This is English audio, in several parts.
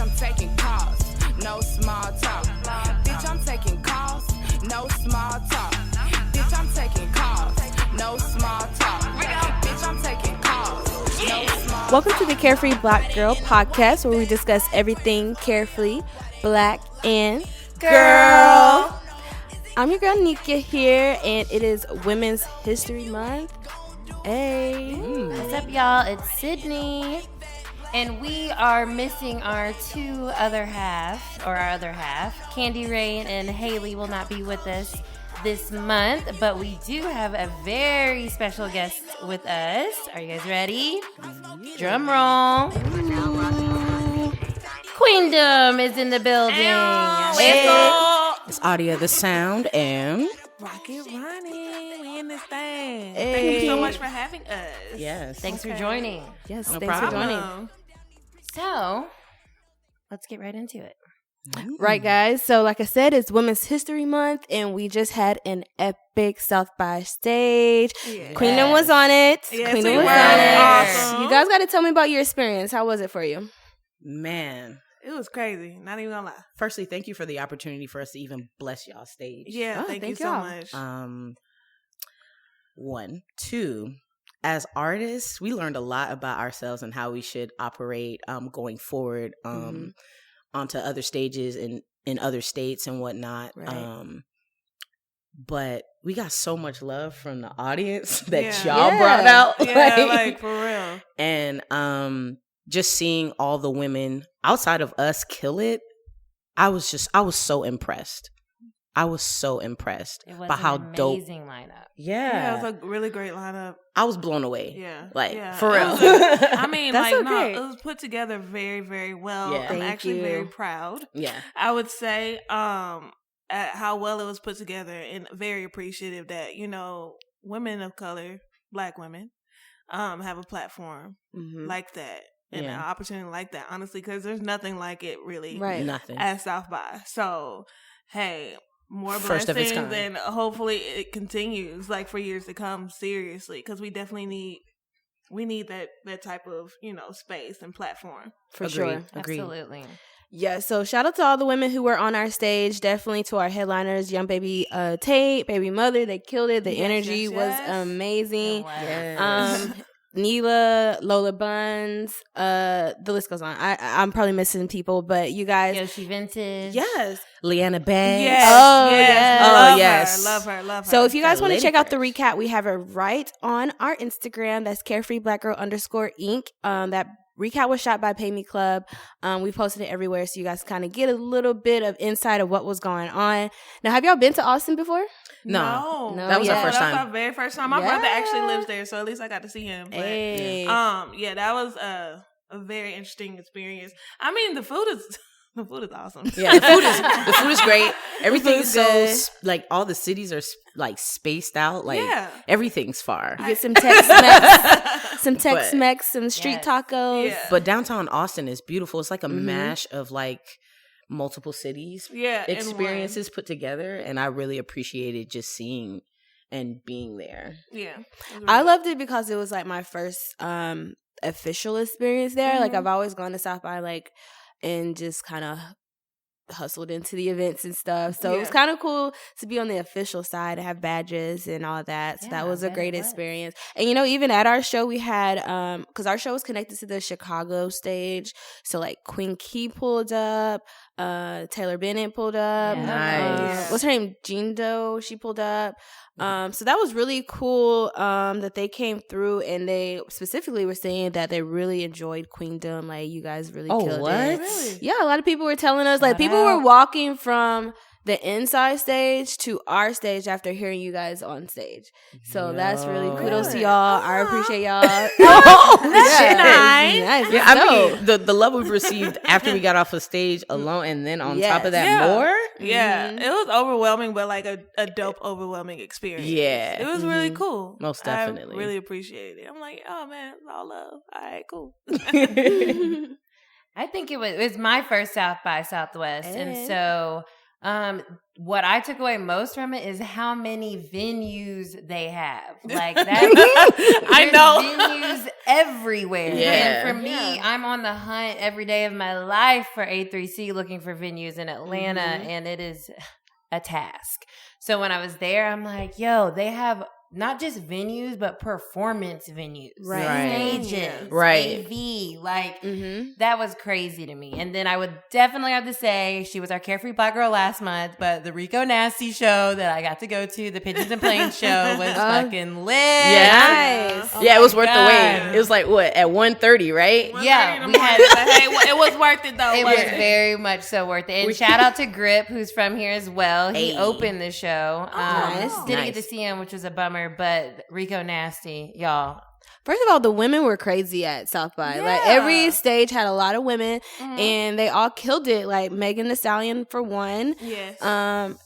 I'm taking calls, no small talk. Bitch, I'm taking calls, no small talk. Bitch, I'm taking calls, no small talk. Bitch, I'm taking calls, no small talk. Welcome to the Carefree Black Girl podcast, where we discuss everything carefree, black, and girl. I'm your girl Nika here, and it is Women's History Month. Hey. What's up, y'all? It's Cidnee. And we are missing our other half. Candy, Raine, and Hali will not be with us this month, but we do have a very special guest with us. Are you guys ready? Drum roll. Queendom is in the building. It's Audia the Sound and Audia and Ronnie. We in this thing. Hey. Thank you so much for having us. yes. Thanks for joining. Yes, No thanks problem. for joining. So, let's get right into it. Right, guys. So, like I said, it's Women's History Month, and we just had an epic South by stage. Yeah. Queendom was on it. Yes, Queendom we was were. on it. Awesome. You guys got to tell me about your experience. How was it for you? Man. It was crazy. Not even gonna lie. Firstly, thank you for the opportunity for us to even bless y'all stage. Yeah, Oh, thank thank you so y'all. much. 1, 2. As artists, we learned a lot about ourselves and how we should operate going forward onto other stages in other states and whatnot. Right. But we got so much love from the audience that Yeah. y'all Yeah. brought out. Yeah, like for real. And just seeing all the women outside of us kill it, I was so impressed. I was so impressed It was by how an dope. amazing lineup. Yeah, it was a really great lineup. I was blown away. Yeah. Like, yeah. for It real. was I mean, That's like, so no, great. it was put together very, very well. Yeah. I'm Thank actually you. very proud. Yeah. I would say at how well it was put together, and very appreciative that, you know, women of color, black women, have a platform like that and Yeah. an opportunity like that, honestly, because there's nothing like it really Right. Nothing. at South by. So, hey, more First of its blessings, kind. and hopefully it continues like for years to come, seriously, because we definitely need that type of, you know, space and platform. For Agreed. sure. Agreed. Absolutely. Yeah, so shout out to all the women who were on our stage. Definitely to our headliners, YungBabyTate, BBYMUTHA. They killed it. The Yes, energy yes, was yes. amazing. It was. Yes. Neela, Lola Buns, the list goes on. I'm probably missing people, but you guys, Yoshi Vintage. yes. Leanna Banks. Yes. Oh, yes. yes. Oh, yes. Love her. So if you guys Got want to lady check out the fresh. recap, we have it right on our Instagram. That's CareFreeBlackGirl_Inc. That recap was shot by Pay Me Club. We posted it everywhere, so you guys kind of get a little bit of insight of what was going on. Now, have y'all been to Austin before? No. No, That was our yeah. first That's time. our very first time. My brother actually lives there, so at least I got to see him. But, Hey. yeah, that was a very interesting experience. I mean, the food is awesome. Yeah, the food is great. Everything's so good. like all the cities are like spaced out. Like Yeah. everything's far. You get some Tex-Mex, some street Yes. tacos. Yeah. But downtown Austin is beautiful. It's like a mash of like multiple cities Yeah, in experiences put together, and I really appreciated just seeing and being there. one. Yeah. I loved it because it was like my first official experience there. Like I've always gone to South by like and just kind of hustled into the events and stuff. So it was Yeah. kind of cool to be on the official side and have badges and all that. So that Yeah, was a I bet great it was. experience. And you know, even at our show we had because our show was connected to the Chicago stage. So like Queen Key pulled up, Taylor Bennett pulled up. Yeah. Nice. What's her name? Jean Doe, she pulled up. So that was really cool that they came through, and they specifically were saying that they really enjoyed Queendom. Like, you guys really killed it. Really? Yeah, a lot of people were telling us, like, Shout people out. were walking from the inside stage to our stage after hearing you guys on stage. So that's really kudos to Really? y'all. I appreciate y'all. That's Yeah. nice. Nice. Yeah, I Dope. mean the love we've received after we got off of stage alone, and then on top of that, Yeah. more. Yeah, it was overwhelming, but like a dope, overwhelming experience. Yeah. It was really cool. Most definitely. I really appreciated it. I'm like, oh man, it's all love. All right, cool. I think it was my first South by Southwest, Hey. and so What I took away most from it is how many venues they have. Like that, I know venues everywhere. Yeah. And for me, I'm on the hunt every day of my life for A3C, looking for venues in Atlanta, and it is a task. So when I was there, I'm like, yo, they have not just venues, but performance venues, stages, AV, like that was crazy to me. And then I would definitely have to say she was our Carefree Black Girl last month, but the Rico Nasty show that I got to go to, the Pigeons and Planes show, was fucking lit. Yeah, nice. Yeah, it was worth the wait. It was like what at 1:30, right? Yeah, we had. Hey, it was worth it though. It was very much so worth it. And shout out to Grip, who's from here as well. He opened the show. Didn't get to see him, which was a bummer. But Rico Nasty, y'all. First of all, the women were crazy at South by. Like every stage had a lot of women, and they all killed it. Like Meghan the Stallion for one. Yes.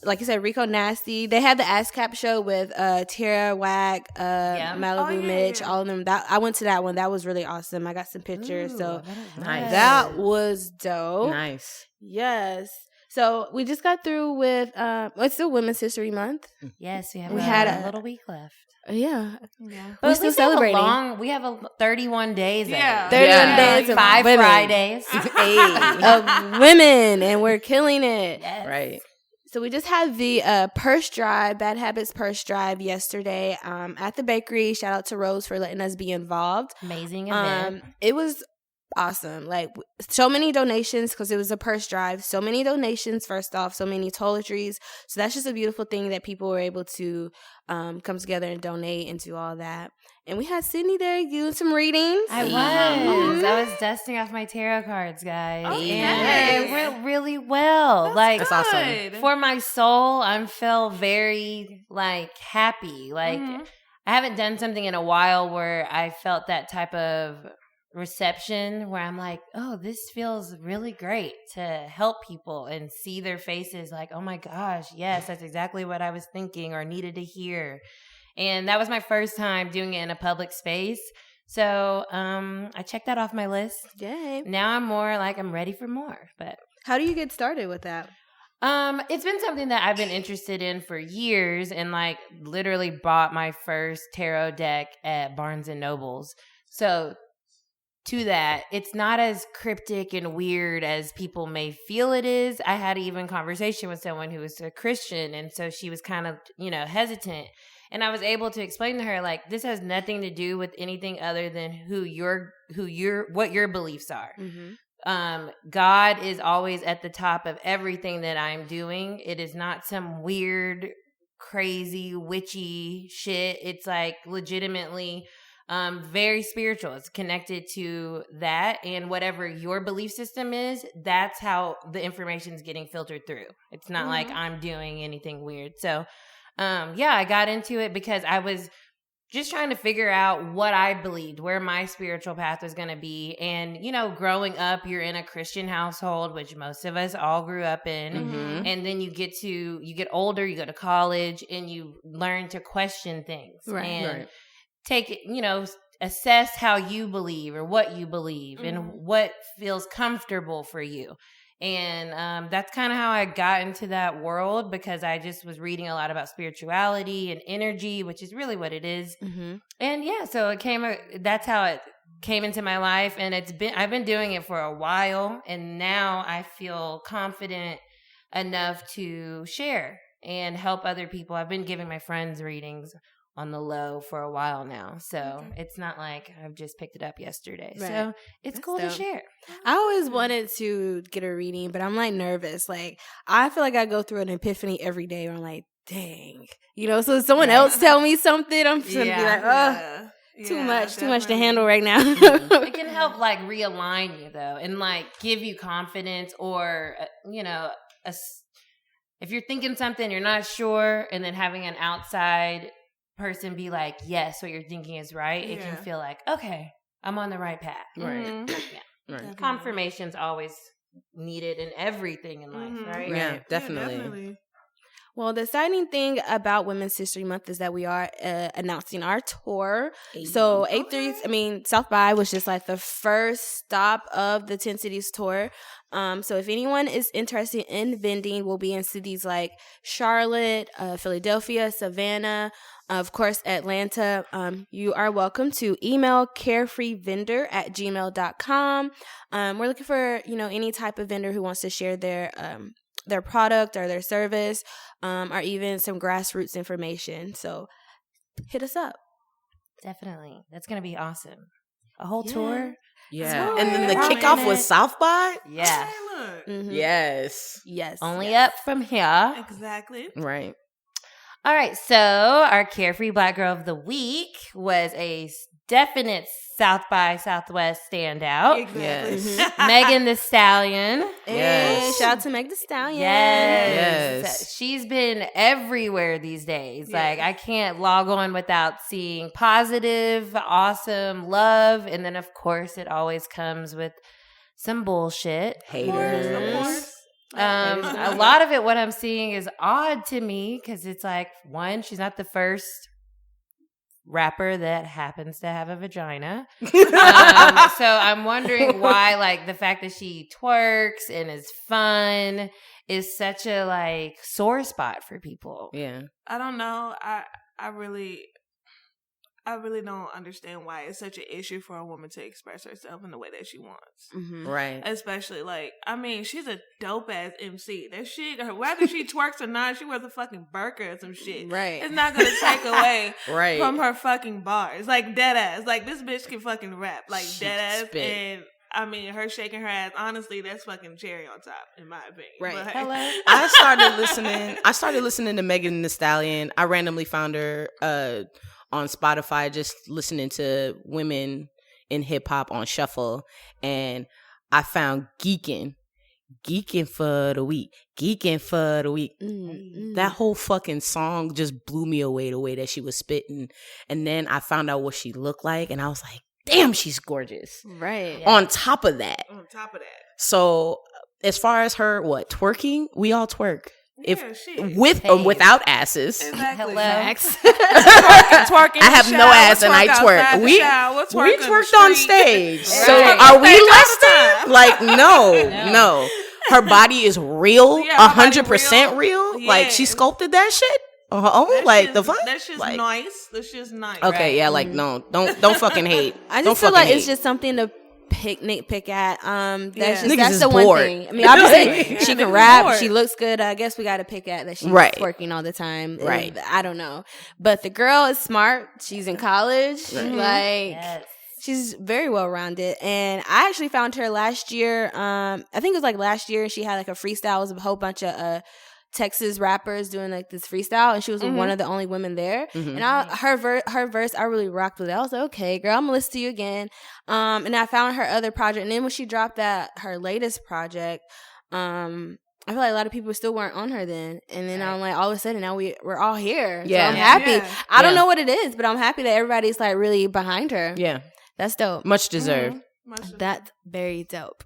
Like you said, Rico Nasty. They had the ASCAP show with Tara Wack, Malibu Mitch, all of them. I went to that one. That was really awesome. I got some pictures. So nice. That was dope. Nice. Yes. So we just got through with it's still Women's History Month. Yes, we had a little week left. Yeah. But we're still celebrating. We have 31 days. 31 days. 5 women. Fridays. Of women, and we're killing it. Yes. Right. So we just had the purse drive, Bad Habits purse drive yesterday at the bakery. Shout out to Rose for letting us be involved. Amazing event. It was awesome. Like so many donations because it was a purse drive. So many donations, first off, so many toiletries. So that's just a beautiful thing that people were able to come together and donate and do all that. And we had Cidney there doing some readings. I was dusting off my tarot cards, guys. And it went really well. That's awesome. For my soul, I felt very happy. I haven't done something in a while where I felt that type of reception where I'm like, oh, this feels really great to help people and see their faces like, oh my gosh, yes, that's exactly what I was thinking or needed to hear. And that was my first time doing it in a public space. So I checked that off my list. Yay. Now I'm more like I'm ready for more. But how do you get started with that? It's been something that I've been interested in for years, and literally bought my first tarot deck at Barnes and Noble's. So to that, it's not as cryptic and weird as people may feel it is. I had even conversation with someone who was a Christian, and so she was kind of, hesitant. And I was able to explain to her, this has nothing to do with anything other than what your beliefs are. Mm-hmm. God is always at the top of everything that I'm doing. It is not some weird, crazy, witchy shit. It's legitimately very spiritual. It's connected to that, and whatever your belief system is, that's how the information is getting filtered through. It's not like I'm doing anything weird. So, I got into it because I was just trying to figure out what I believed, where my spiritual path was going to be. And, growing up, you're in a Christian household, which most of us all grew up in. Mm-hmm. And then you get older, you go to college, and you learn to question things. And take it, assess how you believe or what you believe and what feels comfortable for you. And that's kind of how I got into that world, because I just was reading a lot about spirituality and energy, which is really what it is. Mm-hmm. And so that's how it came into my life, and I've been doing it for a while, and now I feel confident enough to share and help other people. I've been giving my friends readings on the low for a while now. So it's not like I've just picked it up yesterday. Right. So it's That's cool dope. To share. I always wanted to get a reading, but I'm nervous. I feel like I go through an epiphany every day where I'm like, dang. So if someone else tell me something, I'm just going to be like, oh, too much to handle right now. It can help realign you though, and give you confidence, or, if you're thinking something, you're not sure, and then having an outside person be like, yes, what you're thinking is right. It can feel like, okay, I'm on the right path. Right. Mm-hmm. Right. Confirmation's always needed in everything in life, right? Yeah, definitely. Well, the exciting thing about Women's History Month is that we are announcing our tour. So South by was just like the first stop of the 10 Cities tour. So if anyone is interested in vending, we'll be in cities like Charlotte, Philadelphia, Savannah, of course, Atlanta. You are welcome to email carefreevendor@gmail.com. We're looking for, any type of vendor who wants to share their product or their service, or even some grassroots information. So hit us up. Definitely. That's going to be awesome. A whole tour. Yeah. And then the kickoff was South by? Yeah. Mm-hmm. Yes. Only up from here. Exactly. Right. All right. So our Carefree Black Girl of the Week was a definite South by Southwest standout. Exactly. Yes. Meghan the Stallion. Hey, shout out to Meg the Stallion. Yes. She's been everywhere these days. Like, I can't log on without seeing positive, awesome love. And then, of course, it always comes with some bullshit. Haters. A lot of it, what I'm seeing is odd to me because it's like, one, she's not the first rapper that happens to have a vagina. So I'm wondering why, like, the fact that she twerks and is fun is such a, like, sore spot for people. Yeah. I don't know. I really don't understand why it's such an issue for a woman to express herself in the way that she wants. Mm-hmm. Right. Especially, she's a dope-ass MC. That shit, whether she twerks or not, she wears a fucking burqa or some shit. Right. It's not going to take away Right. from her fucking bars. Like, dead-ass. Like, this bitch can fucking rap. Like, She dead-ass. spit. And, her shaking her ass, honestly, that's fucking cherry on top, in my opinion. Right. But, Hello. I started listening to Megan Thee Stallion. I randomly found her on Spotify, just listening to women in hip hop on shuffle, and I found Geekin' for the week. Mm-hmm. That whole fucking song just blew me away, the way that she was spitting. And then I found out what she looked like, and I was like, damn, she's gorgeous. Right. On top of that. So as far as her, twerking? We all twerk. With or without asses. Exactly. Twerking. I have no ass and I twerk. We twerked on stage. So are we less than? Like, no. Her body is real, 100% real. Yeah. Like, she sculpted that shit on her own. The fuck? That shit's nice. That shit's nice. Okay, yeah, no, don't fucking hate. I just feel like it's just something to pick at. That's the bored. one thing. I mean, obviously she can rap, she looks good. I guess we got to pick at that she's twerking all the time. Right. I don't know, but the girl is smart. She's in college. Like, she's very well rounded. And I actually found her last year. I think it was last year. She had a freestyle. It was a whole bunch of Texas rappers doing this freestyle, and she was one of the only women there. And her verse, I really rocked with it. I was like, okay, girl, I'm gonna listen to you again. And I found her other project, and then when she dropped her latest project, I feel like a lot of people still weren't on her then. And then I'm like, all of a sudden now we're all here. Yeah, so I'm happy. Yeah. I don't know what it is, but I'm happy that everybody's really behind her. Yeah, that's dope. Much deserved. That's very dope.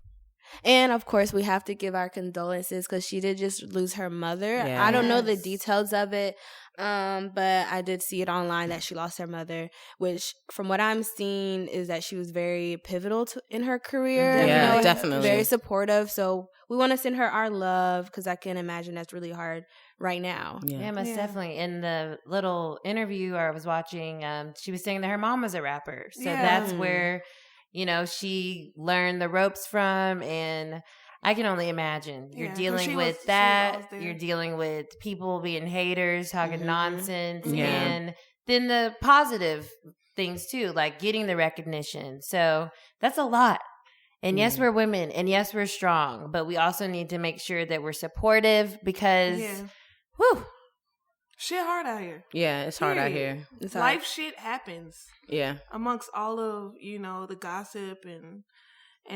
And, of course, we have to give our condolences because she did just lose her mother. I don't know the details of it, but I did see it online that she lost her mother, which, from what I'm seeing, is that she was very pivotal in her career. Yeah, definitely. Very supportive. So we want to send her our love because I can imagine that's really hard right now. Yeah, most definitely. In the little interview I was watching, she was saying that her mom was a rapper. So that's where... she learned the ropes from, and I can only imagine. You're dealing with that. You're dealing with people being haters, talking nonsense, and then the positive things too, like getting the recognition. So that's a lot. And yes, we're women, and yes, we're strong, but we also need to make sure that we're supportive because, shit hard out here. Yeah, it's hard out here. It's life shit happens. Yeah. Amongst all of, the gossip and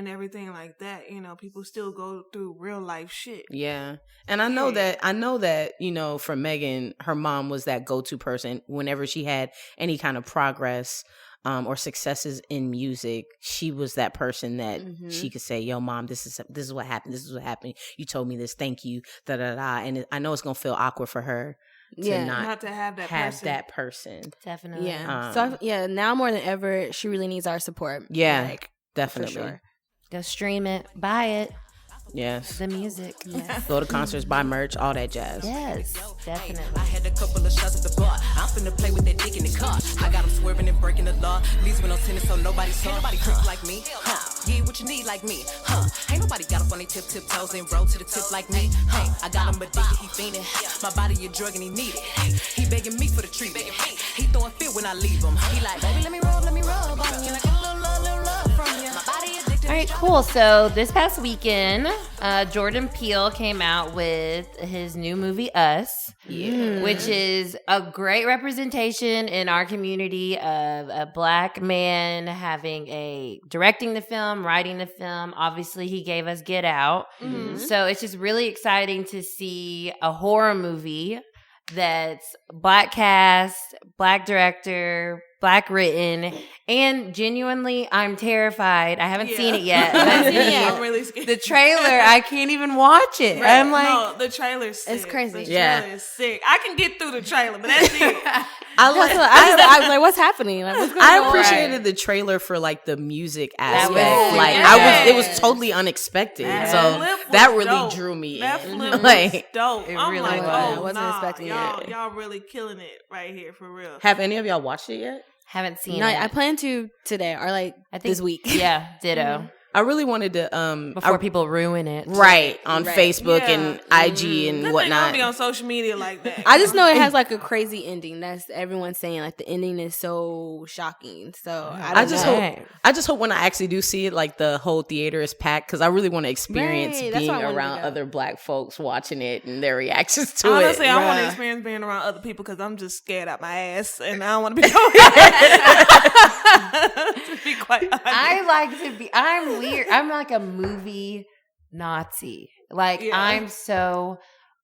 everything like that, people still go through real life shit. Yeah. And I know that, for Meghan, her mom was that go-to person whenever she had any kind of progress or successes in music, she was that person that she could say, yo, mom, this is what happened. This is what happened. You told me this. Thank you. Da da da. And I know it's gonna feel awkward for her to not to have that person. Definitely. Yeah. Now more than ever, she really needs our support. Yeah, definitely. For sure. Go stream it, buy it. Yes. The music. Yes. Go to concerts, buy merch, all that jazz. Yes, definitely. I had a couple of shots at the bar. I'm finna play with that dick in the car. I got them swerving and breaking the law. Leaves with no tennis, so nobody saw. Nobody creep like me. Yeah, what you need like me. Ain't nobody got up on their tiptoes and roll to the tip like me. Hey, I got him addicted, he fiending. My body a drug and he need it. He begging me for the treatment. He throwing fit when I leave him. He like, baby, let me rub on you. Like a little love from you. My body addicted. All right, cool. So this past weekend, Jordan Peele came out with his new movie, Us, which is a great representation in our community of a Black man directing the film, writing the film. Obviously, he gave us Get Out. So it's just really exciting to see a horror movie that's Black cast, Black director, Black written, and genuinely, I'm terrified. I haven't seen it yet. But I'm really scared. The trailer, I can't even watch it. Right. I'm like, no, the trailer's sick. It's crazy. The trailer is sick. I can get through the trailer, but that's it. I was like, what's happening? Like, what's going on? I appreciated the trailer for like the music aspect. was it was totally unexpected. So that really dope. drew me that in. Flip Like, was dope. It I'm really like, was. oh, I wasn't expecting it. Y'all really killing it right here for real. have any of y'all watched it yet? haven't seen No, it. I plan to today or like I think this week. Yeah, ditto. I really wanted to Before people ruin it. right on Facebook Yeah. and IG and Good thing I whatnot. don't be on social media like that. I just know it has like a crazy ending. That's everyone's saying. Like the ending is so shocking. So I just hope when I actually do see it, like the whole theater is packed, because I really want to experience Right, that's being why I wanted to around go. other Black folks watching it and their reactions to Honestly, it. I want to experience being around other people because I'm just scared out my ass and I don't want to be to be quite honest. I like to be. I'm weird. I'm like a movie Nazi. Like I'm so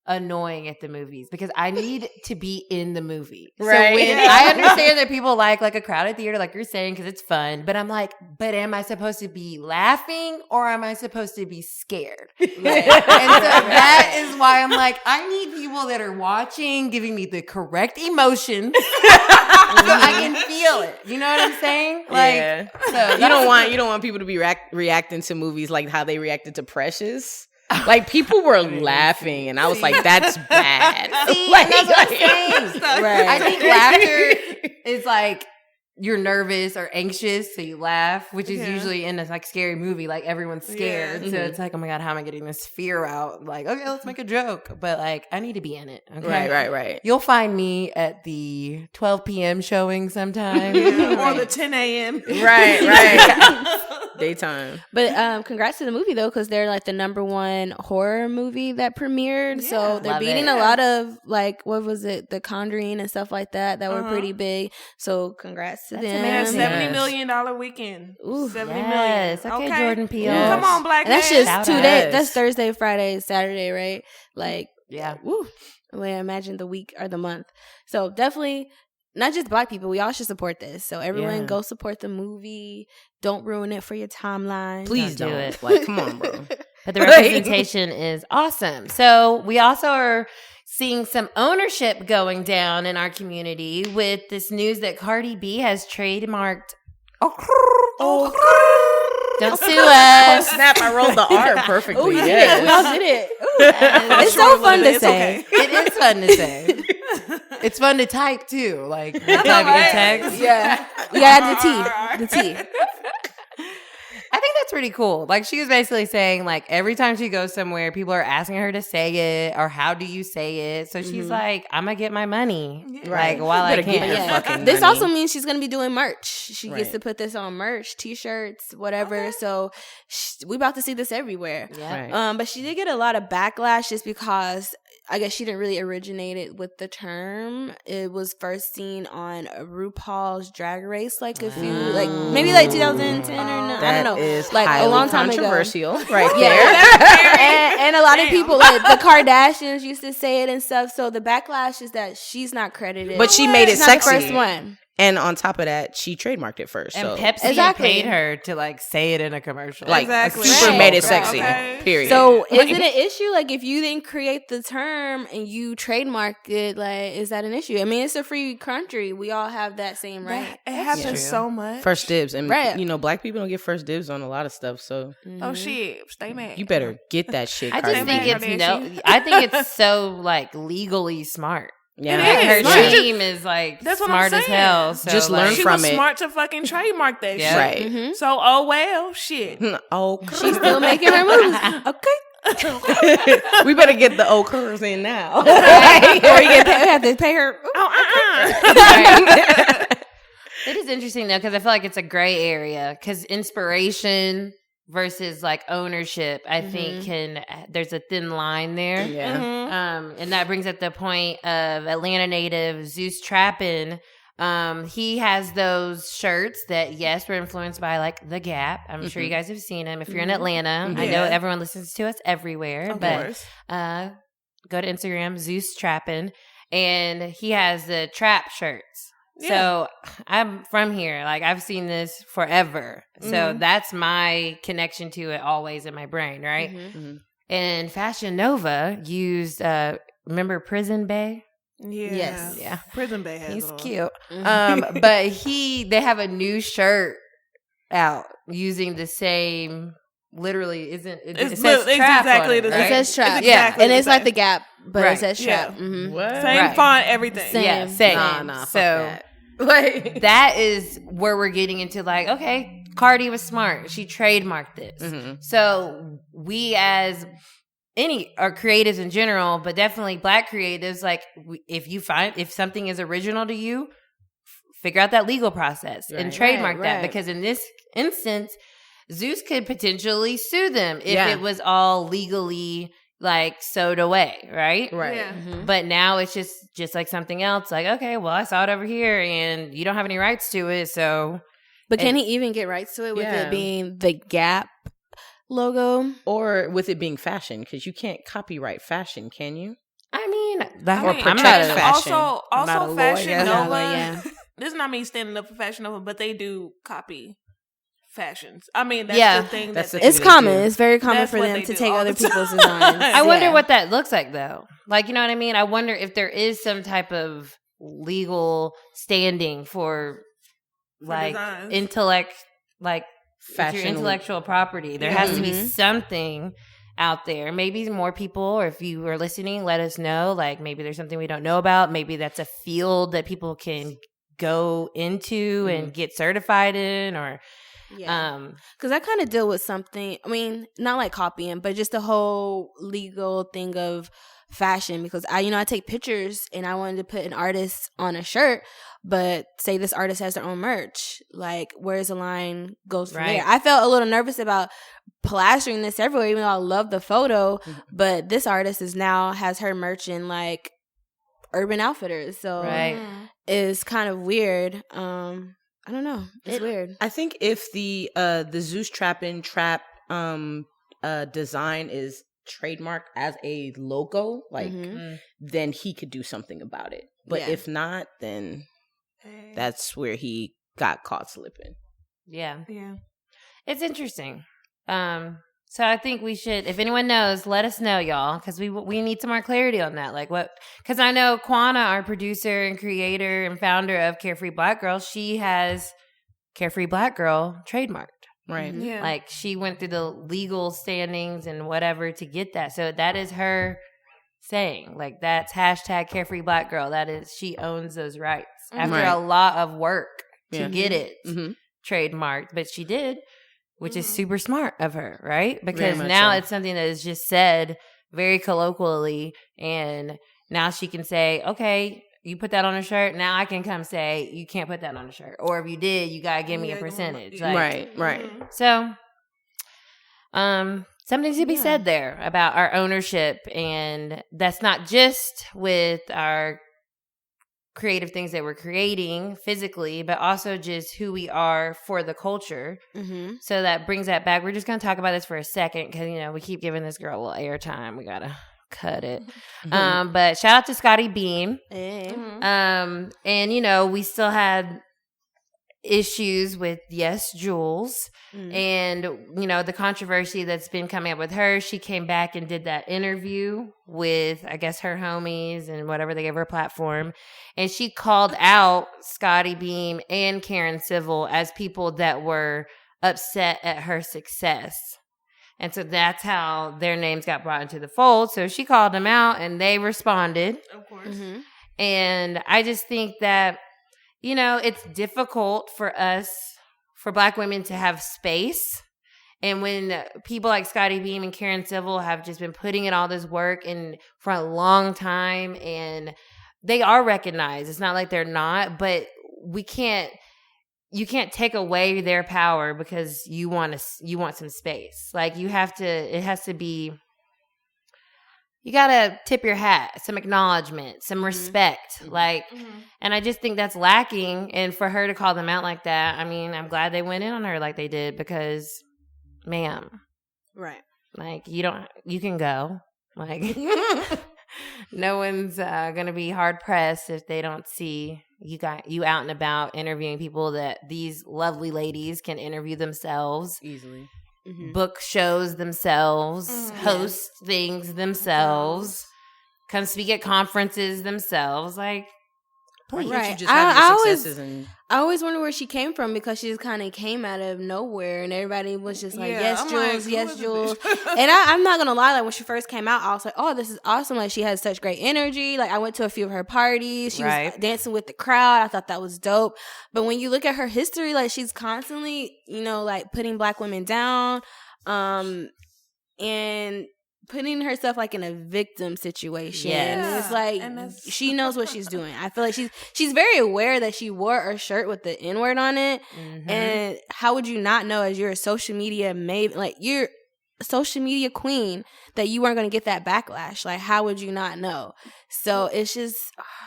annoying at the movies because I need to be in the movie. Right. So when I understand that people like a crowded theater, like you're saying, because it's fun. But I'm like, but am I supposed to be laughing or am I supposed to be scared? And so that is why I'm like, I need people that are watching, giving me the correct emotions, so I can feel it. You know what I'm saying? Like, Yeah. so You don't want people to be reacting to movies like how they reacted to Precious. Like people were laughing, and I was like, "That's bad." See, Like, and that's what I'm saying. Right. I think laughter is like you're nervous or anxious, so you laugh, which is usually in a like scary movie. Like everyone's scared, so it's like, oh my god, how am I getting this fear out? Like, okay, let's make a joke, but like I need to be in it. Okay? Right. You'll find me at the 12 p.m. showing sometime, or the 10 a.m. Right. Daytime. But congrats to the movie though, because they're like the #1 horror movie that premiered. So they're Love beating it. a lot of like what was it, The Conjuring and stuff like that were pretty big. So congrats to them. amazing. $70 million weekend. Ooh, $70 yes. million. Okay, Jordan Peele. Yes. Come on, Black And that's man. just Shout 2 out. days. That's Thursday, Friday, Saturday, right? Like, Yeah. woo. I mean, imagine the week or the month. So definitely, not just Black people, we all should support this. So everyone go support the movie. Don't ruin it for your timeline. Please Don't do don't. it. Like, come on, bro. But the representation is awesome. So we also are seeing some ownership going down in our community with this news that Cardi B has trademarked. Don't sue us. Snap! I rolled the R perfectly. Oh, you did Yes. it. We all did it. Ooh. It's so fun to It's say. okay. It is fun to say. It's fun to type too. Like typing a text. Yeah. You gotta add the T. I think that's pretty cool. Like she was basically saying, like every time she goes somewhere, people are asking her to say it or how do you say it. So she's like, I'm gonna get my money, like while I Better get your can. fucking This money. also means she's gonna be doing merch. She gets Right. to put this on merch, T-shirts, whatever. So we about to see this everywhere. Yeah. Right. But she did get a lot of backlash just because I guess she didn't really originate it with the term. It was first seen on RuPaul's Drag Race, like a few, like maybe like 2010 or no, I don't know, is like a highly long time ago. controversial, right Yeah, and a lot of people, like the Kardashians, used to say it and stuff. So the backlash is that she's not credited, But she made it she's not sexy. the first one. And on top of that, she trademarked it first. And so Pepsi Exactly. paid her to like say it in a commercial. like Exactly. super Right. made it sexy. Okay. Period. So is it an issue? Like if you didn't create the term and you trademark it, like is that an issue? I mean, it's a free country. We all have that same right. It happens true. so much. first dibs, and Right. black people don't get first dibs on a lot of stuff. So Oh shit! Stay mad. you better get that shit. I just Cardi think B. it's I think it's so like legally smart. yeah. It Like, is. her Smart. team is like That's what I'm smart as saying. hell. So, Just like, learn She from was it. smart to fucking trademark that Yeah. shit. Right. Mhm. So oh well, shit. Oh, She's still making her moves. Okay. we better get the old curves in now. Or we have to pay her. Right. It is interesting though because I feel like it's a gray area because inspiration versus like ownership, I think there's a thin line there. Yeah. And that brings up the point of Atlanta native Zeus Trappin. He has those shirts that, yes, were influenced by like The Gap. I'm sure you guys have seen them. If you're in Atlanta, I know Yeah. everyone listens to us everywhere, Of but course. go to Instagram, Zeus Trappin, and he has the trap shirts. Yeah. So I'm from here. Like I've seen this forever. So that's my connection to it always in my brain, right? And Fashion Nova used remember Prison Bay? Yeah. Yes. Yeah. Prison Bay has He's it all. cute. But they have a new shirt out using the same literally it It's says trap exactly on it, the right? It says trap. It's exactly And the it's like same. the Gap, but Right. it says Yeah. trap. Mhm. What? Same Right. font, everything. Same. Yeah, same. Nah, fuck So that. Like that is where we're getting into like, okay, Cardi was smart. She trademarked this. So we as are creatives in general, but definitely Black creatives, like if something is original to you, figure out that legal process and trademark that. right. Because in this instance, Zeus could potentially sue them if Yeah. it was all legally like sewed away, right? right. Yeah. But now it's just like something else. Like, okay, well, I saw it over here, and you don't have any rights to it, so But can he even get rights to it with Yeah. it being the Gap logo? Or with it being fashion, because you can't copyright fashion, can you? I mean, Or I'm not a- fashion. Also, I'm not a Fashion lawyer. Nova. Yeah. This is not me standing up for Fashion Nova, but they do copy fashions. I mean, that's Yeah. the thing. That's that the they It's they do. common. do. It's very common That's for what them they to do take all other the people's time. designs. I wonder Yeah. what that looks like, though. Like, you know what I mean? I wonder if there is some type of legal standing for like designs. intellect, like with your Fashion. intellectual property. There has to be something out there. Maybe more people, or if you are listening, let us know. Like maybe there's something we don't know about. Maybe that's a field that people can go into and get certified in, or Yeah. Because I kind of deal with something, I mean, not like copying, but just the whole legal thing of fashion. Because I take pictures and I wanted to put an artist on a shirt, but say this artist has their own merch. Like, where's the line goes from Right. there? I felt a little nervous about plastering this everywhere, even though I love the photo. But this artist has her merch in like Urban Outfitters. So right. it's kind of weird. I don't know. It's weird. I think if the Zeus Trappin' Trap design is trademarked as a logo, like then he could do something about it. But Yeah. if not, then that's where he got caught slipping. Yeah. Yeah. It's interesting. So I think we should, if anyone knows, let us know, y'all, because we need some more clarity on that. Like what? Because I know Quana, our producer and creator and founder of Carefree Black Girl, she has Carefree Black Girl trademarked. Right. Yeah. Like she went through the legal standings and whatever to get that. So that is her saying. Like that's hashtag Carefree Black Girl. That is, she owns those rights after Right. a lot of work to Yeah. get it Mhm. trademarked, but she did, which is super smart of her, right? Very Because much now so. it's something that is just said very colloquially, and now she can say, okay, you put that on a shirt, now I can come say you can't put that on a shirt, or if you did, you gotta give me a Yeah, percentage. yeah. Like, Right. so something to be said there about our ownership, and that's not just with our creative things that we're creating physically, but also just who we are for the culture. Mm-hmm. So that brings that back. We're just going to talk about this for a second because, we keep giving this girl a little airtime. We got to cut it. But shout out to Scotty Beam. Hey. And, we still had issues with Yes Jules and, you know, the controversy that's been coming up with her. She came back and did that interview with, I guess, her homies and whatever they gave her a platform. And she called out Scotty Beam and Karen Civil as people that were upset at her success. And so that's how their names got brought into the fold. So she called them out and they responded. Of course. Mm-hmm. And I just think that, you know, it's difficult for us, for Black women to have space. And when people like Scotty Beam and Karen Civil have just been putting in all this work and for a long time, and they are recognized. It's not like they're not, but you can't take away their power because you want some space. Like it has to be, you gotta tip your hat, some acknowledgement, some respect. And I just think that's lacking. And for her to call them out like that, I mean, I'm glad they went in on her like they did because, ma'am, Right. like you can go. Like no one's gonna be hard pressed if they don't see you out and about interviewing people that these lovely ladies can interview themselves Easily. book shows themselves, host things themselves, come speak at conferences themselves. Like, please. Right. You Right. just have your I successes and I always wonder where she came from because she just kind of came out of nowhere and everybody was just like, Yeah, yes, I'm Jules, like, who yes, is Jules. this bitch? And I'm not going to lie, like when she first came out, I was like, oh, this is awesome. Like she has such great energy. Like I went to a few of her parties. She was dancing with the crowd. I thought that was dope. But when you look at her history, like she's constantly, you know, like putting Black women down and putting herself like in a victim situation. Yes. It's like she knows what she's doing. I feel like she's very aware that she wore a shirt with the N-word on it. And how would you not know, as you're a social media like you're a social media queen, that you weren't going to get that backlash? Like how would you not know? So it's just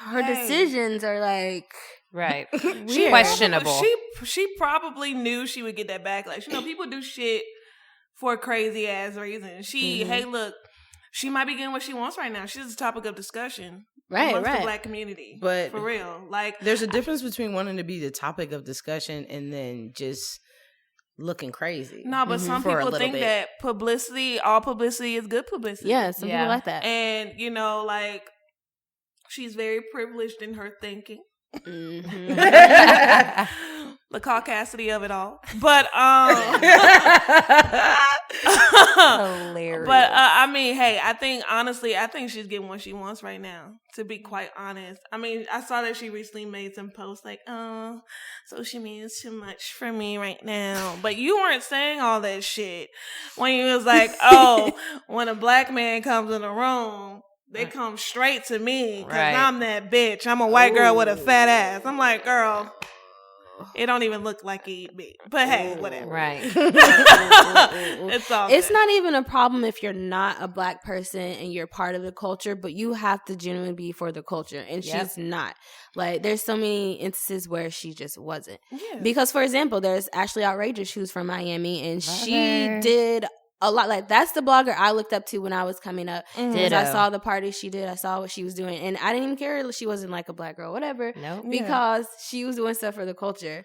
her decisions are like right, weird. questionable. She probably knew she would get that backlash. You know, people do shit for crazy ass reasons. Hey, look, she might be getting what she wants right now. She's a topic of discussion, amongst the Black community. But for real, like there's a difference between wanting to be the topic of discussion and then just looking crazy. No, but some people think that all publicity is good publicity. Yeah, some people like that. And you know, like she's very privileged in her thinking. The caucasity of it all, but hilarious. But I mean, hey, I think she's getting what she wants right now. To be quite honest, I mean, I saw that she recently made some posts like, "Oh, social media is too much for me right now." But you weren't saying all that shit when you was like, "Oh, when a Black man comes in the room, they come straight to me because I'm that bitch. I'm a white girl with a fat ass." I'm like, girl, it don't even look like you eat meat. But hey, whatever. Right. It's all It's good. not even a problem if you're not a Black person and you're part of the culture, but you have to genuinely be for the culture. And she's not. Like, there's so many instances where she just wasn't. Yeah. Because, for example, there's Ashley Outrageous, who's from Miami, and she did a lot. Like, that's the blogger I looked up to when I was coming up. Because I saw the parties she did. I saw what she was doing. And I didn't even care if she wasn't like a Black girl, whatever. Nope. Because she was doing stuff for the culture.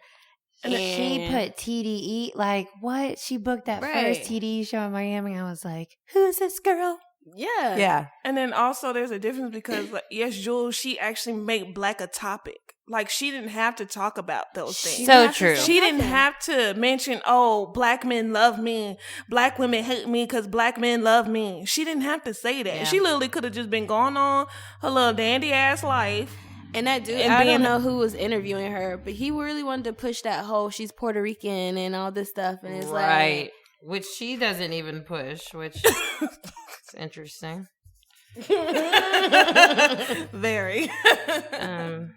And she put TDE, like, what? She booked that first TDE show in Miami. I was like, who's this girl? Yeah. Yeah. And then also there's a difference because, like, yes, Jules, she actually made Black a topic. Like, she didn't have to talk about those things. So true. She didn't have to mention, oh, Black men love me. Black women hate me because Black men love me. She didn't have to say that. Yeah. She literally could have just been going on her little dandy-ass life. And that dude, And I being- don't know who was interviewing her, but he really wanted to push that whole she's Puerto Rican and all this stuff. And it's Right. Which she doesn't even push, which is interesting. Very.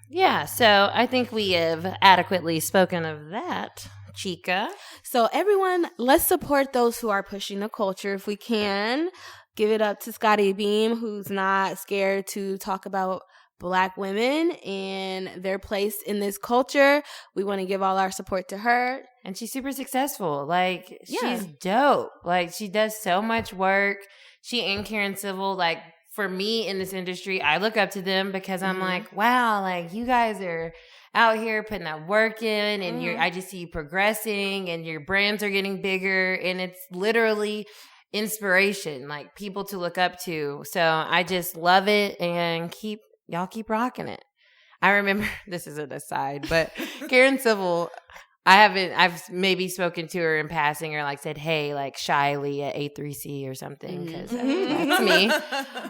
Yeah, so I think we have adequately spoken of that, Chica. So everyone, let's support those who are pushing the culture if we can. Give it up to Scotty Beam, who's not scared to talk about Black women and their place in this culture. We want to give all our support to her. And she's super successful. Like, Yeah. she's dope. Like, she does so much work. She and Karen Civil, like, for me in this industry, I look up to them because I'm like, wow, like, you guys are out here putting that work in, and I just see you progressing, and your brands are getting bigger, and it's literally inspiration, like people to look up to. So I just love it, and y'all keep rocking it. I remember, this is an aside, but Karen Civil, I've maybe spoken to her in passing or like said, hey, like shyly at A3C or something, because that's me.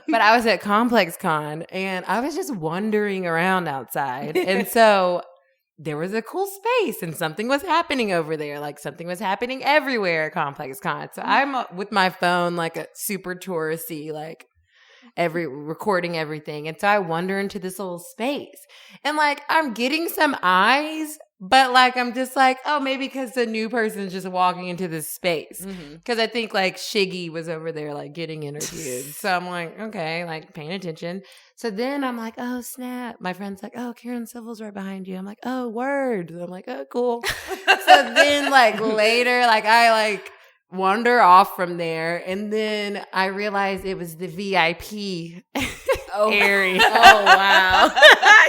But I was at Complex Con and I was just wandering around outside. And so there was a cool space and something was happening over there. Like something was happening everywhere at Complex Con. So I'm with my phone, like a super touristy, like recording everything. And so I wander into this little space and like I'm getting some eyes, but like I'm just like, oh, maybe because the new person's just walking into this space. Because I think like Shiggy was over there like getting interviewed. So I'm like, okay, like paying attention. So then I'm like, oh snap. My friend's like, oh, Karen Civil's right behind you. I'm like, oh, word. I'm like, oh, cool. So then like later, like I like wander off from there, and then I realized it was the VIP area. Oh wow!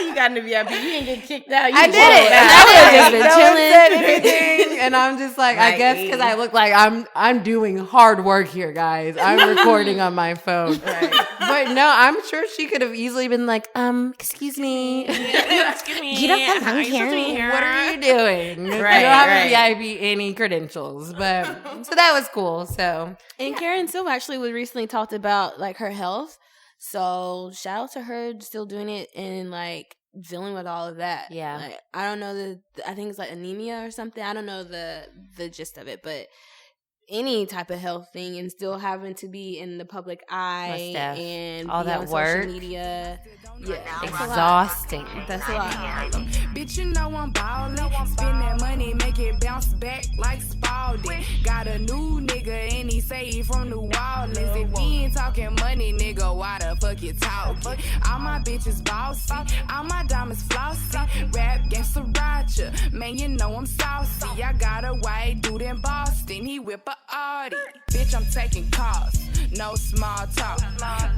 You got in the VIP. You didn't get kicked out. I did it, and I would have just been chilling. Anything, and I'm just like, I guess because I look like I'm doing hard work here, guys. I'm recording on my phone, but no, I'm sure she could have easily been like, excuse me, Excuse me. you don't come here. What are you doing? Right, you don't have a VIP any credentials, but so that was cool. So And Karen Silva actually was recently talked about like her health. So shout out to her still doing it and like dealing with all of that. Yeah. Like, I don't know I think it's like anemia or something. I don't know the gist of it, but any type of health thing and still having to be in the public eye and all be that on work. social media. Yeah. exhausting. That's a lot. Bitch, you know I'm ballin'. Spend that money, make it bounce back like Spalding. Got a new nigga and he say he from New Orleans. If he ain't talking money, nigga, why the fuck you talking? All my bitches bossy, all my diamonds flossy. Rap gangsta Roger, man, you know I'm saucy. I got a white dude in Boston, he whip a Audi. Bitch, I'm taking calls, no small talk.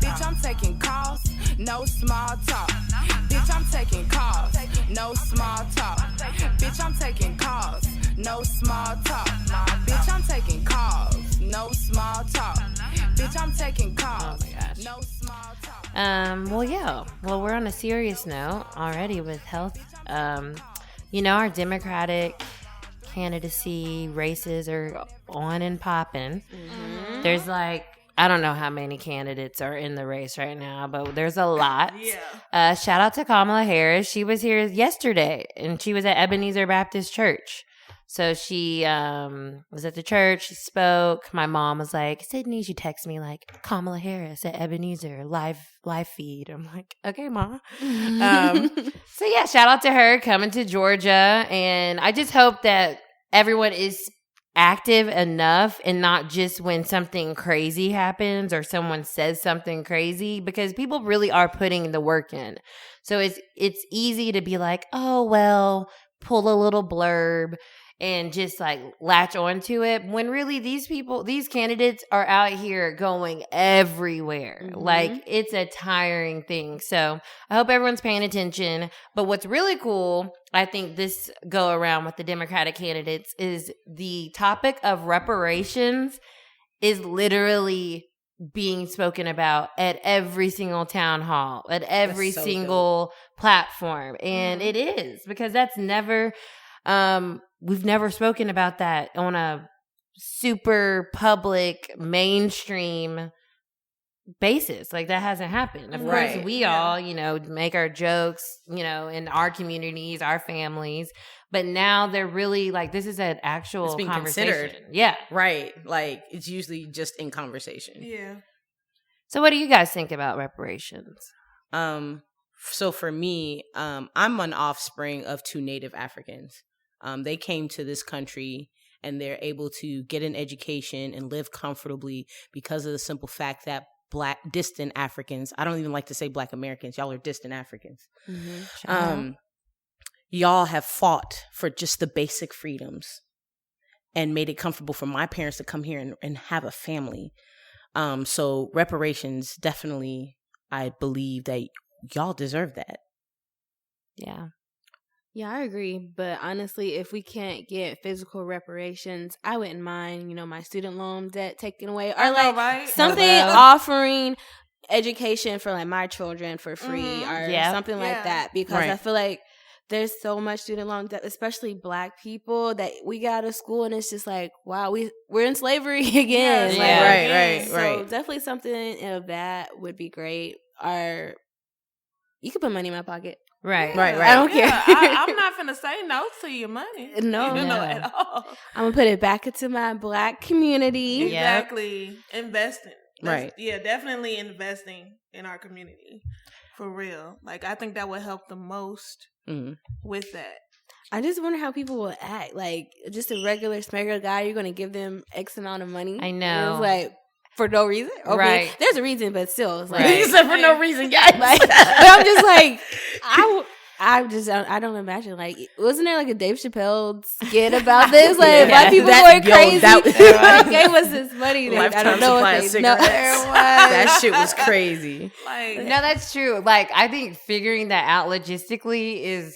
Bitch, I'm taking calls, no small talk. Bitch, I'm taking calls, no small talk. Bitch, I'm taking calls, no small talk. Bitch, I'm taking calls, no small talk. Bitch, I'm taking calls, no small talk. Well, we're on a serious note already with health. Our Democratic candidacy races are on and popping. Mm-hmm. There's like, I don't know how many candidates are in the race right now, but there's a lot. Yeah. Shout out to Kamala Harris. She was here yesterday, and she was at Ebenezer Baptist Church. So she was at the church. She spoke. My mom was like, Cidnee, she texted me like, Kamala Harris at Ebenezer, live feed. I'm like, okay, Ma. So yeah, shout out to her coming to Georgia. And I just hope that everyone is active enough and not just when something crazy happens or someone says something crazy, because people really are putting the work in. So it's easy to be like, oh, well, pull a little blurb and just like latch onto it, when really these candidates are out here going everywhere. Mm-hmm. Like, it's a tiring thing. So I hope everyone's paying attention. But what's really cool, I think this go around with the Democratic candidates, is the topic of reparations is literally being spoken about at every single town hall, at every single platform. And it is, because that's never... we've never spoken about that on a super public mainstream basis. Like, that hasn't happened. Of course, we all, make our jokes, in our communities, our families. But now they're really like, this is an actual it's being conversation. Considered. Yeah. Right. Like, it's usually just in conversation. Yeah. So what do you guys think about reparations? So for me, I'm an offspring of 2 Native Africans. They came to this country and they're able to get an education and live comfortably because of the simple fact that distant Africans, I don't even like to say Black Americans, y'all are distant Africans. Mm-hmm. Y'all have fought for just the basic freedoms and made it comfortable for my parents to come here and have a family. So reparations, definitely, I believe that y'all deserve that. Yeah. Yeah, I agree. But honestly, if we can't get physical reparations, I wouldn't mind, my student loan debt taken away. Or right? Something offering education for like my children for free or something like that. Because I feel like there's so much student loan debt, especially Black people, that we got out of school and it's just like, wow, we're in slavery again. So definitely something of that would be great. Or you could put money in my pocket. Right. I don't care. I'm not finna say no to your money. No, at all. I'm gonna put it back into my Black community. Exactly. Investing. Right. Yeah, definitely investing in our community. For real. Like, I think that would help the most with that. I just wonder how people will act. Like, just a regular smuggler guy, you're going to give them X amount of money. I know. It's like, for no reason? Okay, right. There's a reason, but still. It's like, Except for no reason, guys. Like, but I'm just like, I don't imagine. Like, wasn't there like a Dave Chappelle skit about this? Like, Black people were crazy. They gave us this money. I don't know what they know. That shit was crazy. Like, no, that's true. Like, I think figuring that out logistically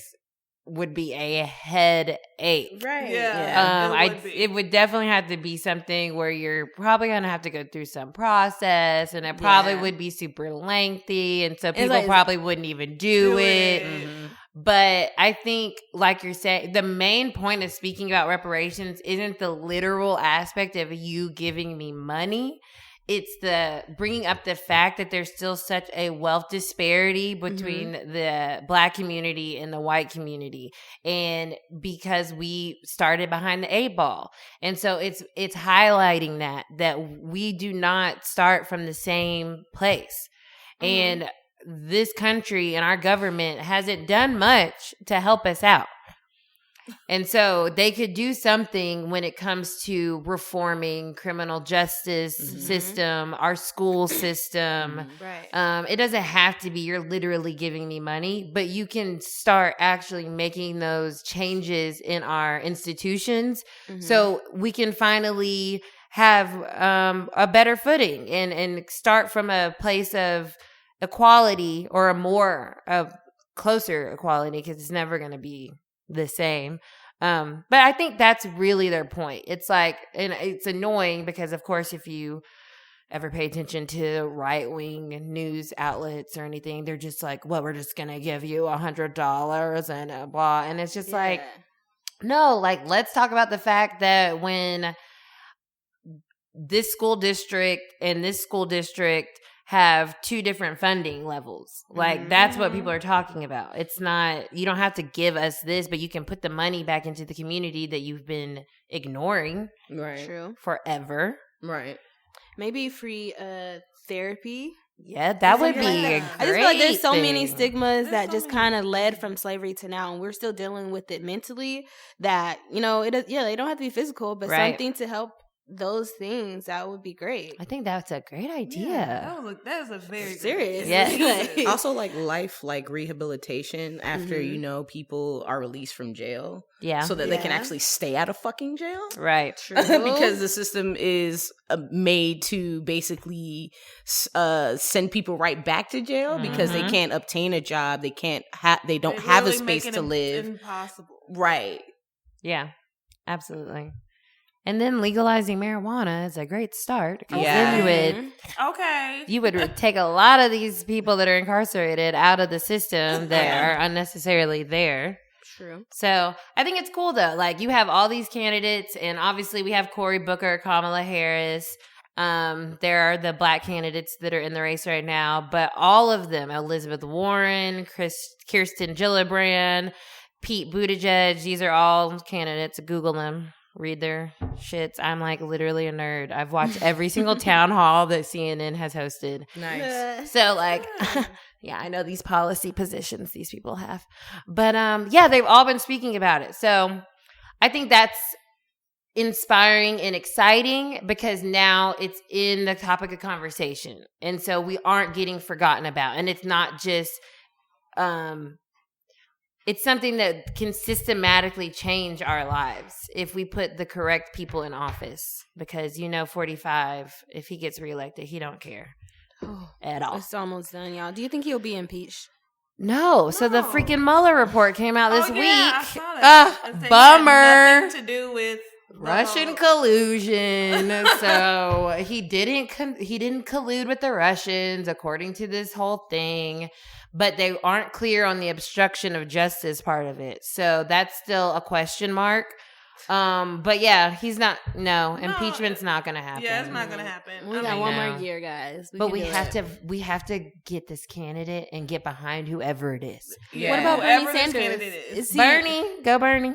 would be a headache. Right. Yeah. It would definitely have to be something where you're probably going to have to go through some process, and it probably would be super lengthy, and so people probably wouldn't even do it. Mm-hmm. But I think, like you're saying, the main point of speaking about reparations isn't the literal aspect of you giving me money. It's the bringing up the fact that there's still such a wealth disparity between the Black community and the white community. And because we started behind the 8 ball. And so it's highlighting that we do not start from the same place. And this country and our government hasn't done much to help us out. And so they could do something when it comes to reforming criminal justice system, our school system. Right. It doesn't have to be you're literally giving me money, but you can start actually making those changes in our institutions so we can finally have a better footing and start from a place of equality or a closer equality, because it's never going to be the same. But I think that's really their point. It's like, and it's annoying because, of course, if you ever pay attention to right-wing news outlets or anything, they're just like, well, we're just going to give you $100 and blah. And it's just like, no, like, let's talk about the fact that when this school district and this school district have 2 different funding levels. Like, that's what people are talking about. It's not, you don't have to give us this, but you can put the money back into the community that you've been ignoring forever. Right. Maybe free therapy. Yeah, that would be a great I just feel like there's so many thing. stigmas that just kind of led from slavery to now, and we're still dealing with it mentally. That, they don't have to be physical, but something to help those things, that would be great. I think that's a great idea. Yeah, that was a very serious. Yeah. Also, life rehabilitation after people are released from jail. Yeah. So that they can actually stay out of fucking jail. Right. True. Because the system is made to basically send people right back to jail because they can't obtain a job. They can't they don't have a space to live. Impossible. Right. Yeah. Absolutely. And then legalizing marijuana is a great start. Yeah. You would take a lot of these people that are incarcerated out of the system that are unnecessarily there. True. So I think it's cool, though. Like, you have all these candidates, and obviously we have Cory Booker, Kamala Harris. There are the Black candidates that are in the race right now, but all of them, Elizabeth Warren, Kirsten Gillibrand, Pete Buttigieg, these are all candidates. Google them. Read their shits. I'm like literally a nerd. I've watched every single town hall that CNN has hosted. Nice. So like, yeah, I know these policy positions these people have. But they've all been speaking about it. So I think that's inspiring and exciting because now it's in the topic of conversation. And so we aren't getting forgotten about. And it's not just it's something that can systematically change our lives if we put the correct people in office. Because 45, if he gets reelected, he don't care at all. It's almost done, y'all. Do you think he'll be impeached? No. So the freaking Mueller report came out this week. I saw that. It said Bummer. it had nothing to do with Russian collusion. So he didn't collude with the Russians, according to this whole thing. But they aren't clear on the obstruction of justice part of it. So that's still a question mark. But yeah, impeachment's not going to happen. Yeah, it's not going to happen. We got one more year, guys. We have to get this candidate and get behind whoever it is. Yeah. What about Bernie Sanders? Bernie, go Bernie.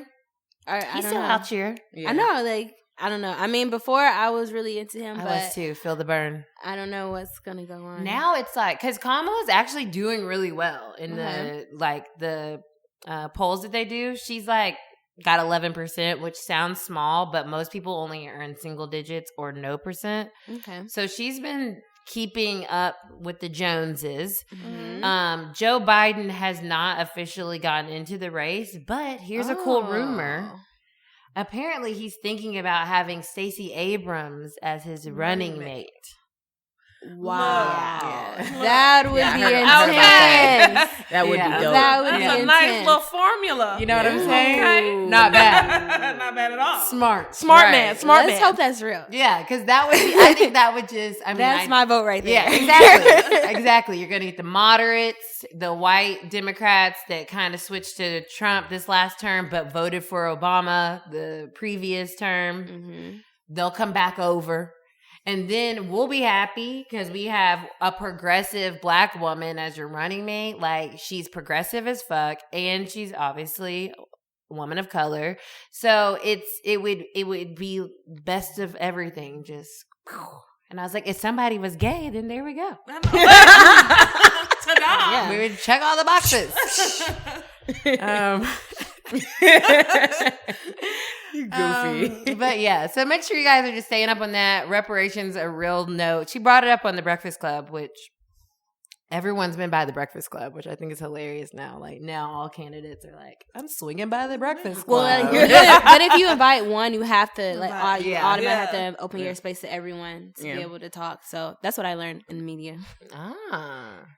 He's still out here. Yeah. I know, I don't know. I mean, before I was really into him, but I was too. Feel the burn. I don't know what's gonna go on. Now it's because Kamala's actually doing really well in the polls that they do. She's got 11%, which sounds small, but most people only earn single digits or no percent. Okay. So she's been keeping up with the Joneses. Mm-hmm. Joe Biden has not officially gotten into the race, but here's a cool rumor. Apparently, he's thinking about having Stacey Abrams as his running mate. Wow. That would be intense. That would be dope. That would be That's a nice little formula. You know what I'm saying? Okay. Not bad. Not bad at all. Smart man. Let's hope that's real. Yeah, because that would be, I think that would just, that's my vote right there. Yeah, exactly. Exactly. You're going to get the moderates, the white Democrats that kind of switched to Trump this last term, but voted for Obama the previous term. Mm-hmm. They'll come back over. And then we'll be happy because we have a progressive Black woman as your running mate. She's progressive as fuck, and she's obviously a woman of color. So it would be best of everything. Just, and I was like, if somebody was gay, then there we go. Ta-da! Yeah, we would check all the boxes. Goofy. But yeah, so make sure you guys are just staying up on that. Reparations, a real note. She brought it up on the Breakfast Club, which everyone's been by the Breakfast Club, which I think is hilarious now. Now all candidates are I'm swinging by the Breakfast Club. But if you invite one, you have to automatically have to open your space to everyone to be able to talk. So that's what I learned in the media.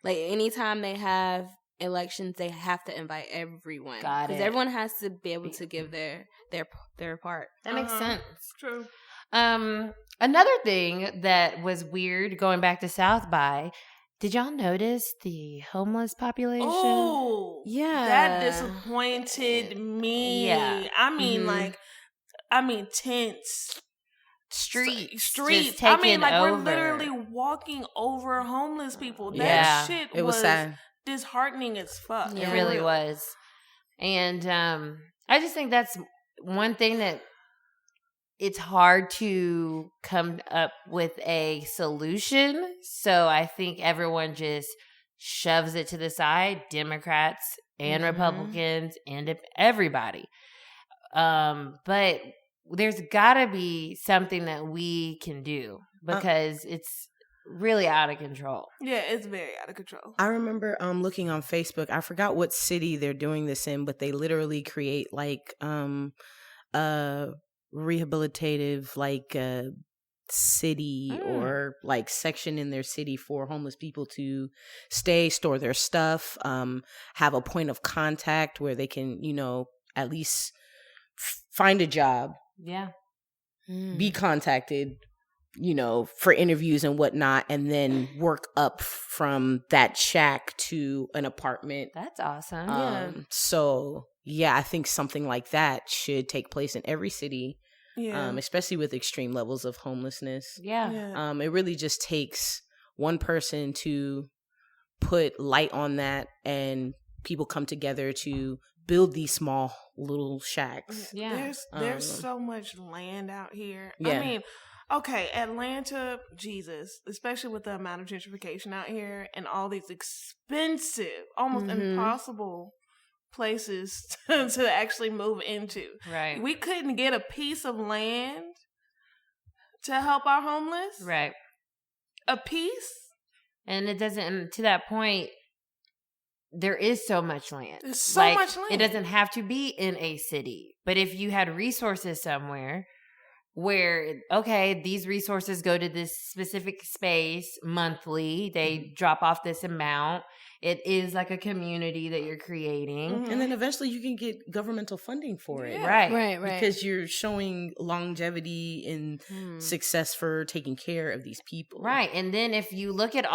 Anytime they have elections, they have to invite everyone. Because everyone has to be able to give their part. That makes sense. True. Another thing that was weird going back to South by, did y'all notice the homeless population? Oh, yeah. That disappointed me. Yeah. I mean, tents. Streets. We're literally walking over homeless people. That shit it was sad. Disheartening as fuck. It really was. And I just think that's one thing that it's hard to come up with a solution. So I think everyone just shoves it to the side, Democrats and Republicans and everybody. But there's got to be something that we can do because it's really out of control. Yeah, it's very out of control. I remember looking on Facebook. I forgot what city they're doing this in, but they literally create a rehabilitative city or section in their city for homeless people to stay, store their stuff, have a point of contact where they can, at least find a job. Yeah. Be contacted, for interviews and whatnot, and then work up from that shack to an apartment. That's awesome. So yeah, I think something like that should take place in every city. Yeah. Especially with extreme levels of homelessness. Yeah. It really just takes one person to put light on that, and people come together to build these small little shacks. Yeah. There's so much land out here. Yeah. I mean, okay, Atlanta, Jesus, especially with the amount of gentrification out here and all these expensive, almost impossible places to actually move into. Right. We couldn't get a piece of land to help our homeless. Right. A piece. And it doesn't, to that point, there is so much land. There's so much land. It doesn't have to be in a city. But if you had resources somewhere where, okay, these resources go to this specific space monthly. They drop off this amount. It is like a community that you're creating. And then eventually you can get governmental funding for it. Right. Because you're showing longevity and success for taking care of these people. Right. And then if you look at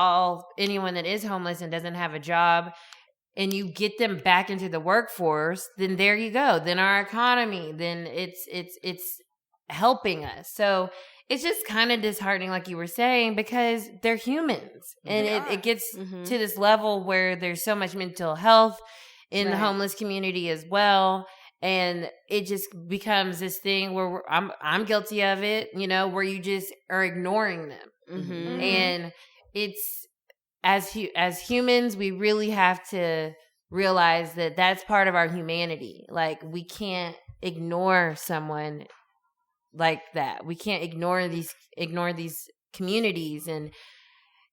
anyone that is homeless and doesn't have a job, and you get them back into the workforce, then there you go. Then our economy, then it's helping us. So it's just kind of disheartening, like you were saying, because they're humans. And it gets to this level where there's so much mental health in the homeless community as well. And it just becomes this thing where I'm guilty of it, where you just are ignoring them. And it's, as humans, we really have to realize that that's part of our humanity. Like, we can't ignore someone like that. We can't ignore these communities. And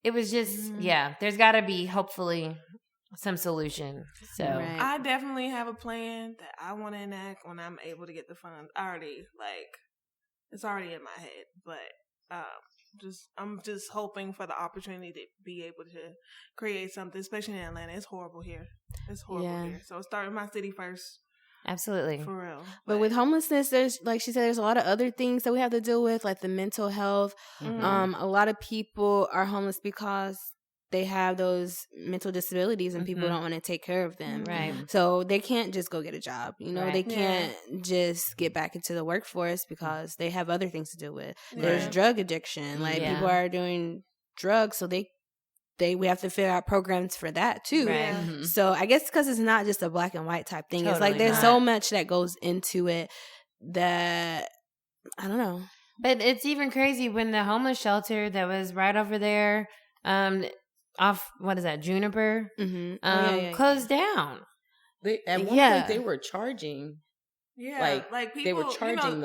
it was just, there's got to be hopefully some solution. So I definitely have a plan that I want to enact when I'm able to get the funds. It's already in my head, but I'm just hoping for the opportunity to be able to create something, especially in Atlanta. It's horrible here. Here. So start with my city first. Absolutely. For real. But with homelessness, there's, like she said, there's a lot of other things that we have to deal with, like the mental health. A lot of people are homeless because they have those mental disabilities and people don't want to take care of them. Right. So they can't just go get a job. They can't just get back into the workforce because they have other things to deal with. There's drug addiction. Like, people are doing drugs, so we have to figure out programs for that too. Right. So I guess because it's not just a black and white type thing. Totally It's like there's not. so much that goes into it that I don't know. But it's even crazy when the homeless shelter that was right over there, off, what is that, Juniper, closed down. At one point they were charging. Yeah, like people, they were charging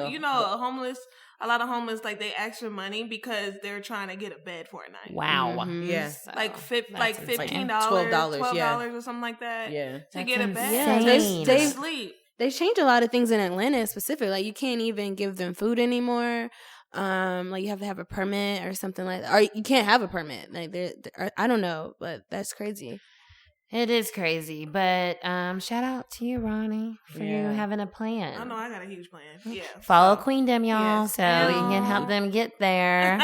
a lot of homeless, like, they ask for money because they're trying to get a bed for a night. Wow. Yeah. So, Like $15, $12, $12 or something like that. Yeah. To get a bed. insane. They've sleep. They've changed a lot of things in Atlanta specifically. Like, you can't even give them food anymore. Like, you have to have a permit or something like that. Or you can't have a permit. Like, I don't know, but that's crazy. It is crazy, but shout out to you, Ronnie, for you having a plan. I know I got a huge plan. Yeah. Follow Queendom, y'all, Yes. so you can help them get there.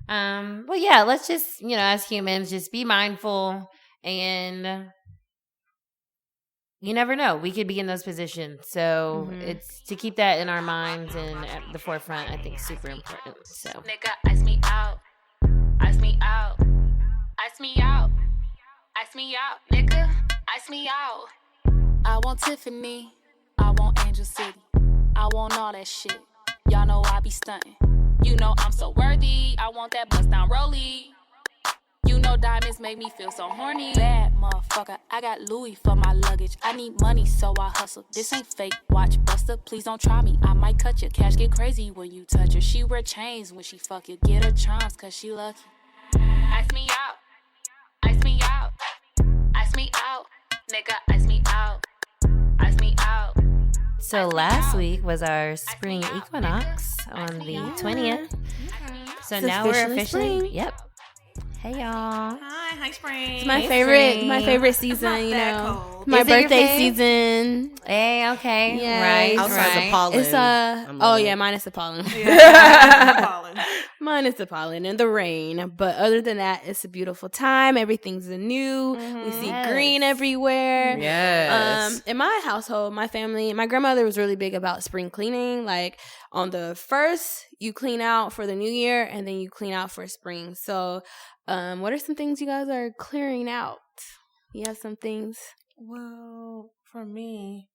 Well, yeah, let's just, as humans, just be mindful, and you never know. We could be in those positions. So it's to keep that in our minds and at the forefront, I think, is super important. So, Nigga, ice me out. Ice me out. Ice me out. Ice me out. Nigga, ice me out. I want Tiffany. I want Angel City. I want all that shit. Y'all know I be stunting. You know I'm so worthy. I want that bust down rollie. You know diamonds make me feel so horny. Bad motherfucker, I got Louis for my luggage. I need money, so I hustle. This ain't fake. Watch Buster, please don't try me. I might cut you. Cash get crazy when you touch her. She wear chains when she fuck you. Get her charms, cause she lucky. Ice me out. Ice me out. Ice me out. Nigga, ice me out. Ice me out. so last week was our spring equinox on the 20th. So It's now we're officially officially, spring. yep. Hey, y'all. Hi, spring. It's my Hey, favorite. Spring. My favorite It's season. not You that know, cold. my Is it your birthday fave? season. Hey, okay. Yes. Right, Outside right. the pollen. It's I'm oh loving yeah, it. minus the pollen. Yeah, pollen. Minus the pollen and the rain. But other than that, it's a beautiful time. Everything's new. We see Yes. green everywhere. Yes. In my household, my family, my grandmother was really big about spring cleaning. Like on the 1st, you clean out for the new year and then you clean out for spring. So, what are some things you guys are clearing out? You have some things? Well, for me,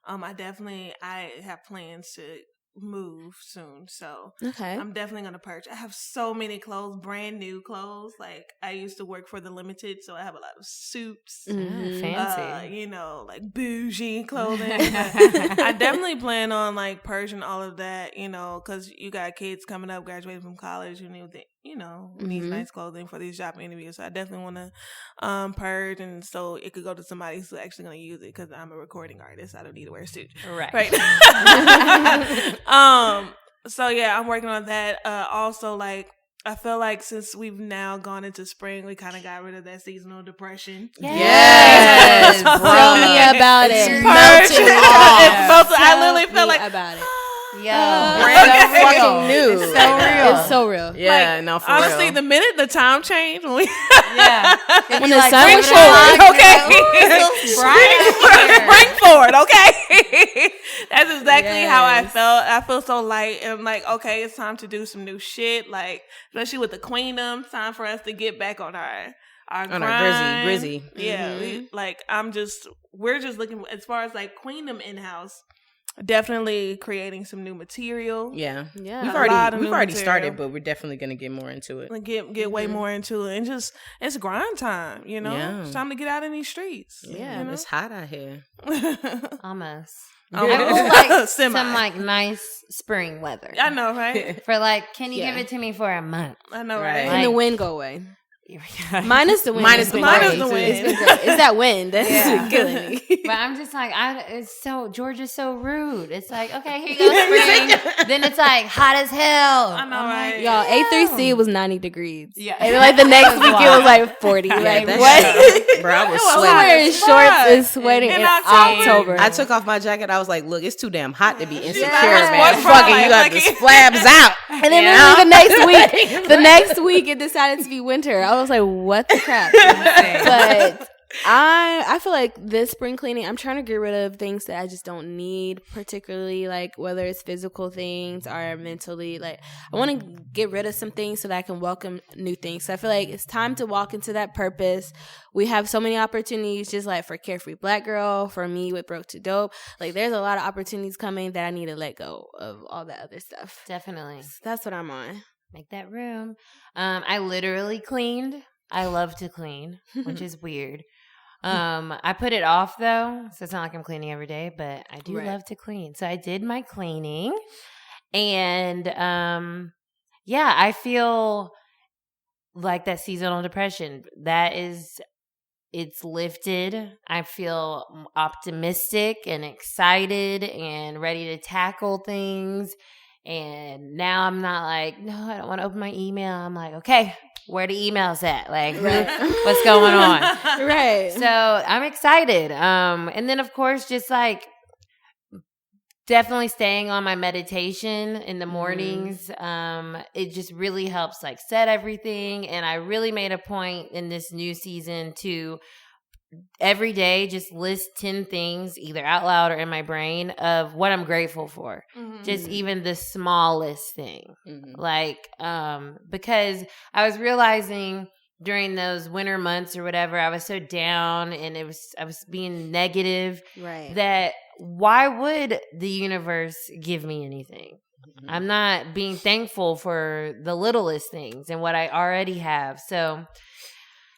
I have plans to move soon, so Okay. I'm definitely gonna purge. I have so many clothes, brand new clothes. Like, I used to work for the Limited, so I have a lot of suits. Mhm. Fancy. Like bougie clothing. But I definitely plan on like purging all of that, because you got kids coming up, graduating from college, who need needs nice clothing for these job interviews. So I definitely want to purge, and so it could go to somebody who's actually going to use it, because I'm a recording artist. I don't need to wear a suit. Right. Right. So yeah, I'm working on that. Also, like, I feel like since we've now gone into spring, we kind of got rid of that seasonal depression. Yes, bro. Tell me about it. It's Melting off. It's melting. I literally Tell feel me like about it. Yo, Brand fucking new. It's so real. It's so real. Yeah, like, no, for honestly, real. the minute the time changed, when we Yeah. When the sun was forward, shining. okay. Bring forward, okay. That's exactly how I felt. I feel so light and like, okay, it's time to do some new shit. Like, especially with the Queendom, time for us to get back on our grind. Grizzy. Yeah, we're just looking as far as like Queendom in house. Definitely creating some new material. Yeah. Yeah. We've A lot of already new material. started, but we're definitely gonna get more into it. Like get way more into it, and just it's grind time. You know, Yeah. it's time to get out in these streets. Yeah, you know? it's hot out here. Almost. Oh, I would like Semi. some like nice spring weather. I know, right? For like, can you Yeah. give it to me for a month? I know, Right. right? Can the Like- wind go away? Minus the wind. Minus It's the been wind. great. Minus the wind. It's been great. It's that wind that's Yeah. killing me. But I'm just like, Georgia's so rude. It's like, okay, here you go, spring. Then it's like hot as hell. I know, I'm right? like, Y'all, damn. A3C was 90 degrees. Yeah. And like the next week it was like 40. Like, that what? shit- bro, I was It was I'm hot. sweating. wearing as shorts fuck. and sweating In in October. October. I took off my jacket. I was like, "Look, it's too damn hot to be insecure, like, man. sports Fuck it, bra, you got like- the splabs out." And then You know? literally the next week it decided to be winter. I was like, what the crap? But I feel like this spring cleaning, I'm trying to get rid of things that I just don't need, particularly like whether it's physical things or mentally. Like I want to get rid of some things so that I can welcome new things. So I feel like it's time to walk into that purpose. We have so many opportunities, just like for Carefree Black Girl, for me with Broke to Dope. Like there's a lot of opportunities coming that I need to let go of all that other stuff. Definitely. So that's what I'm on. Make that room. I literally cleaned. I love to clean, which is weird. I put it off though, so it's not like I'm cleaning every day, but I do love to clean. So I did my cleaning, and yeah, I feel like that seasonal depression it's lifted. I feel optimistic and excited and ready to tackle things. And now I'm not like, no, I don't want to open my email. I'm like, okay, where the emails at? Like, what's going on? Right. So I'm excited. And then of course, just like definitely staying on my meditation in the mornings. It just really helps like set everything. And I really made a point in this new season to every day just list 10 things either out loud or in my brain of what I'm grateful for. Just even the smallest thing. Like, because I was realizing during those winter months or whatever, I was so down and I was being negative. Right. That why would the universe give me anything? I'm not being thankful for the littlest things and what I already have. So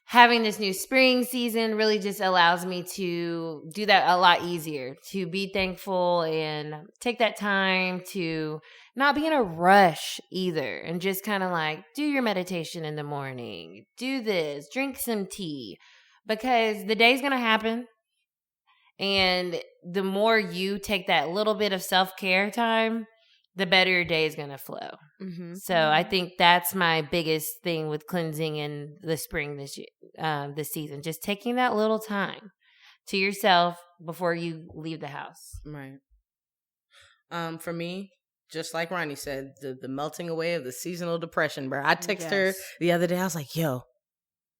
having this new spring season really just allows me to do that a lot easier, to be thankful and take that time to not be in a rush either, and just kind of like do your meditation in the morning, do this, drink some tea, because the day's going to happen. And the more you take that little bit of self-care time, the better your day is going to flow. So I think that's my biggest thing with cleansing in the spring this season. Just taking that little time to yourself before you leave the house. Right. For me, just like Ronnie said, the melting away of the seasonal depression, bro. I texted her the other day. I was like, yo,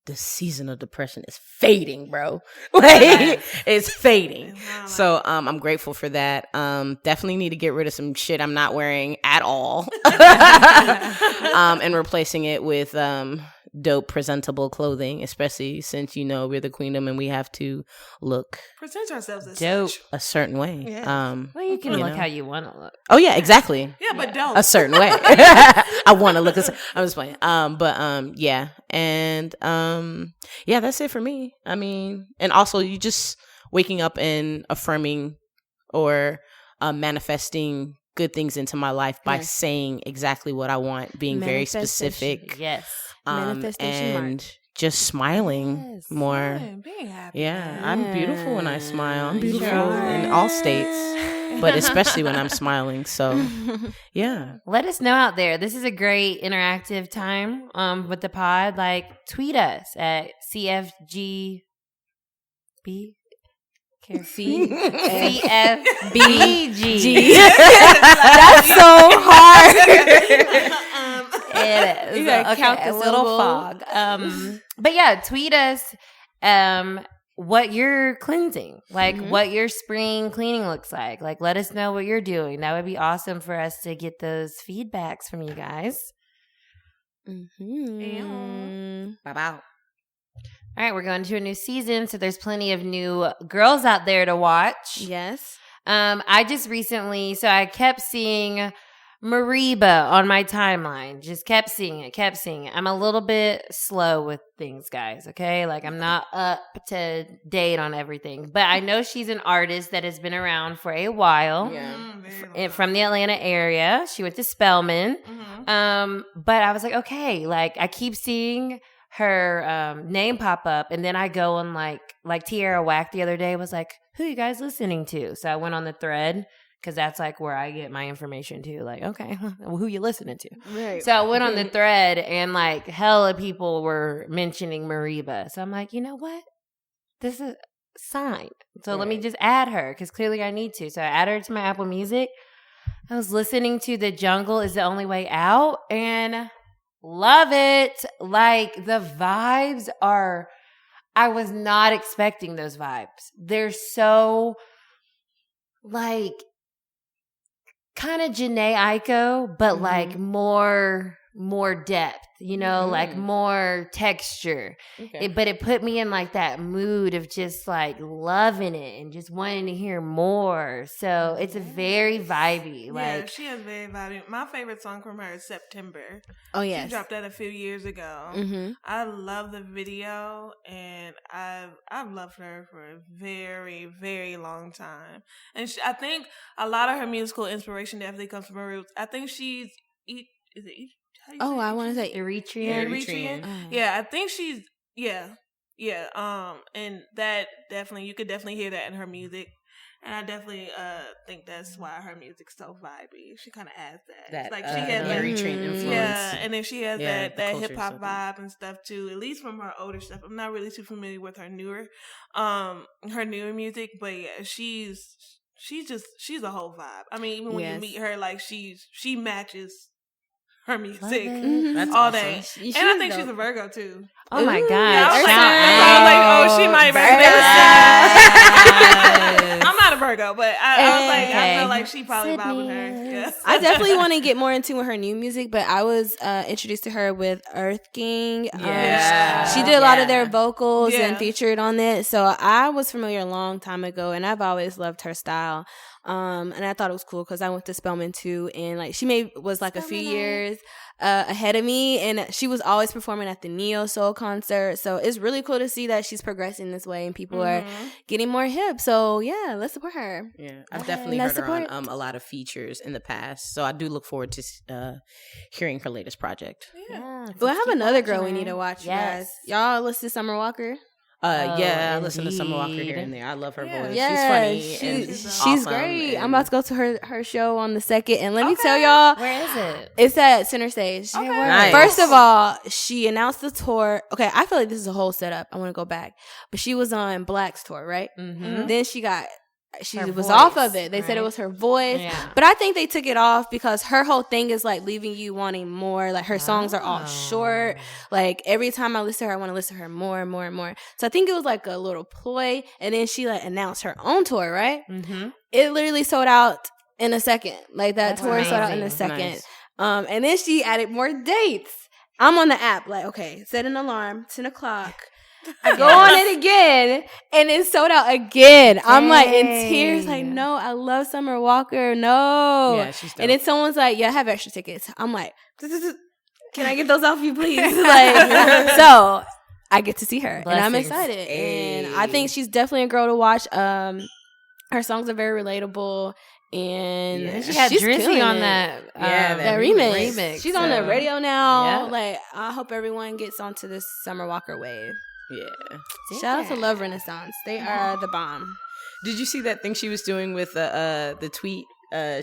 the seasonal depression is fading, bro. Like, it's fading. So I'm grateful for that. Definitely need to get rid of some shit I'm not wearing at all. And replacing it with dope, presentable clothing, especially since, we're the Queendom and we have to look Present ourselves as Dope. such. a certain way. Yeah. Well, you can look how you want to look. Oh, yeah, exactly. Yeah, but dope. A certain way. I want to look. I'm just playing. Yeah, and yeah, that's it for me. I mean, and also you just waking up and affirming or manifesting good things into my life by saying exactly what I want, being very specific. Yes. Manifestation and March. just smiling more. Being happy. Yeah, I'm beautiful when I smile. I'm beautiful in all states, but especially when I'm smiling. So, yeah. Let us know out there. This is a great interactive time with the pod. Like, tweet us at CFGB. CFBG. That's so hard. It is. You gotta count the a little syllables. fog. But yeah, tweet us what you're cleansing, like what your spring cleaning looks like. Like, let us know what you're doing. That would be awesome for us to get those feedbacks from you guys. Bye-bye. All right, we're going to a new season, so there's plenty of new girls out there to watch. Yes. I just recently, so I kept seeing Mariba on my timeline. Just kept seeing it. I'm a little bit slow with things, guys, okay? Like, I'm not up to date on everything. But I know she's an artist that has been around for a while. Yeah. From the Atlanta area. She went to Spelman. But I was like, okay, like, I keep seeing her name pop up, and then I go on like Tierra Whack the other day was like, who you guys listening to? So I went on the thread, because that's like where I get my information too. Like, okay, well, who you listening to? Right. So I went on the thread, and like hella people were mentioning Mariba. So I'm like, you know what? This is a sign. So let me just add her, because clearly I need to. So I added her to my Apple Music. I was listening to The Jungle Is the Only Way Out, and love it. Like, the vibes are, I was not expecting those vibes. They're so, like, kind of Jhené Aiko, but like more depth, you know, like more texture. Okay. But it put me in like that mood of just like loving it and just wanting to hear more. So it's a very vibey. Like, Yeah, she is very vibey. My favorite song from her is September. Oh, She yes. dropped that a few years ago. I love the video, and I've loved her for a very, very long time. And I think a lot of her musical inspiration definitely comes from her roots. I think she's Oh, I want to say Eritrean. Yeah, I think she's and that definitely, you could definitely hear that in her music. And I definitely think that's why her music's so vibey. She kind of adds that. It's like she has that Eritrean influence. Yeah, and then she has Yeah, that the culture hip hop and stuff. vibe and stuff too. At least from her older stuff. I'm not really too familiar with her newer music, but yeah, she's a whole vibe. I mean, even when you meet her, like she matches her music That's all awesome. day. She's And I think dope. she's a Virgo too. Oh my God. Yeah, I was Shout like, out. oh, she might Yes. I'm not a Virgo, but I was like, I Okay. feel like she probably vibe with her. Yeah. I definitely want to get more into her new music, but I was introduced to her with Earth King. Yeah. She did a lot of their vocals Yeah. and featured on it. So I was familiar a long time ago, and I've always loved her style. And I thought it was cool because I went to Spelman too, and like she was like a few years ahead of me, and she was always performing at the Neo Soul concert. So it's really cool to see that she's progressing this way, and people are getting more hip. So yeah, let's support her. Yeah, I've definitely Let's heard her support. on a lot of features in the past, so I do look forward to hearing her latest project. Yeah, Well, I have keep another watching girl we her. need to watch. Yes. You guys, y'all listen to Summer Walker. Yeah, I listen to Summer Walker indeed. here and there. I love her voice. Yeah, She's funny. and she's awesome, great. I'm and- about to go to her show on the 2nd, and let me tell y'all, Where is it? it's at Center Stage. Nice. First of all, she announced the tour. Okay, I feel like this is a whole setup. I want to go back, but she was on Black's tour, right? Mm-hmm. Then she Her was voice, off of it. They said it right? was her voice, Yeah. but I think they took it off because her whole thing is like leaving you wanting more. Like her songs are all short. Like every time I listen to her, I want to listen to her more and more and more. So I think it was like a little ploy. And then she like announced her own tour, right? Mm-hmm. It literally sold out in a second. Like that That's tour sold out in a amazing. second. Nice. And then she added more dates. I'm on the app, like, okay, set an alarm, 10 o'clock. I go on it again, and it's sold out again. I'm like in tears, like, no, I love Summer Walker, no. Yeah, she's dope. And then someone's like, yeah, I have extra tickets. I'm like, can I get those off you, please? Like, so I get to see her, and I'm Blessings. excited. And I think she's definitely a girl to watch. Her songs are very relatable, And she had she's Drizzy killing on it. that that remix. She's on the so. radio now. Yeah. Like, I hope everyone gets onto this Summer Walker wave. Yeah. Shout out to Love Renaissance. They are the bomb. Did you see that thing she was doing with the tweet?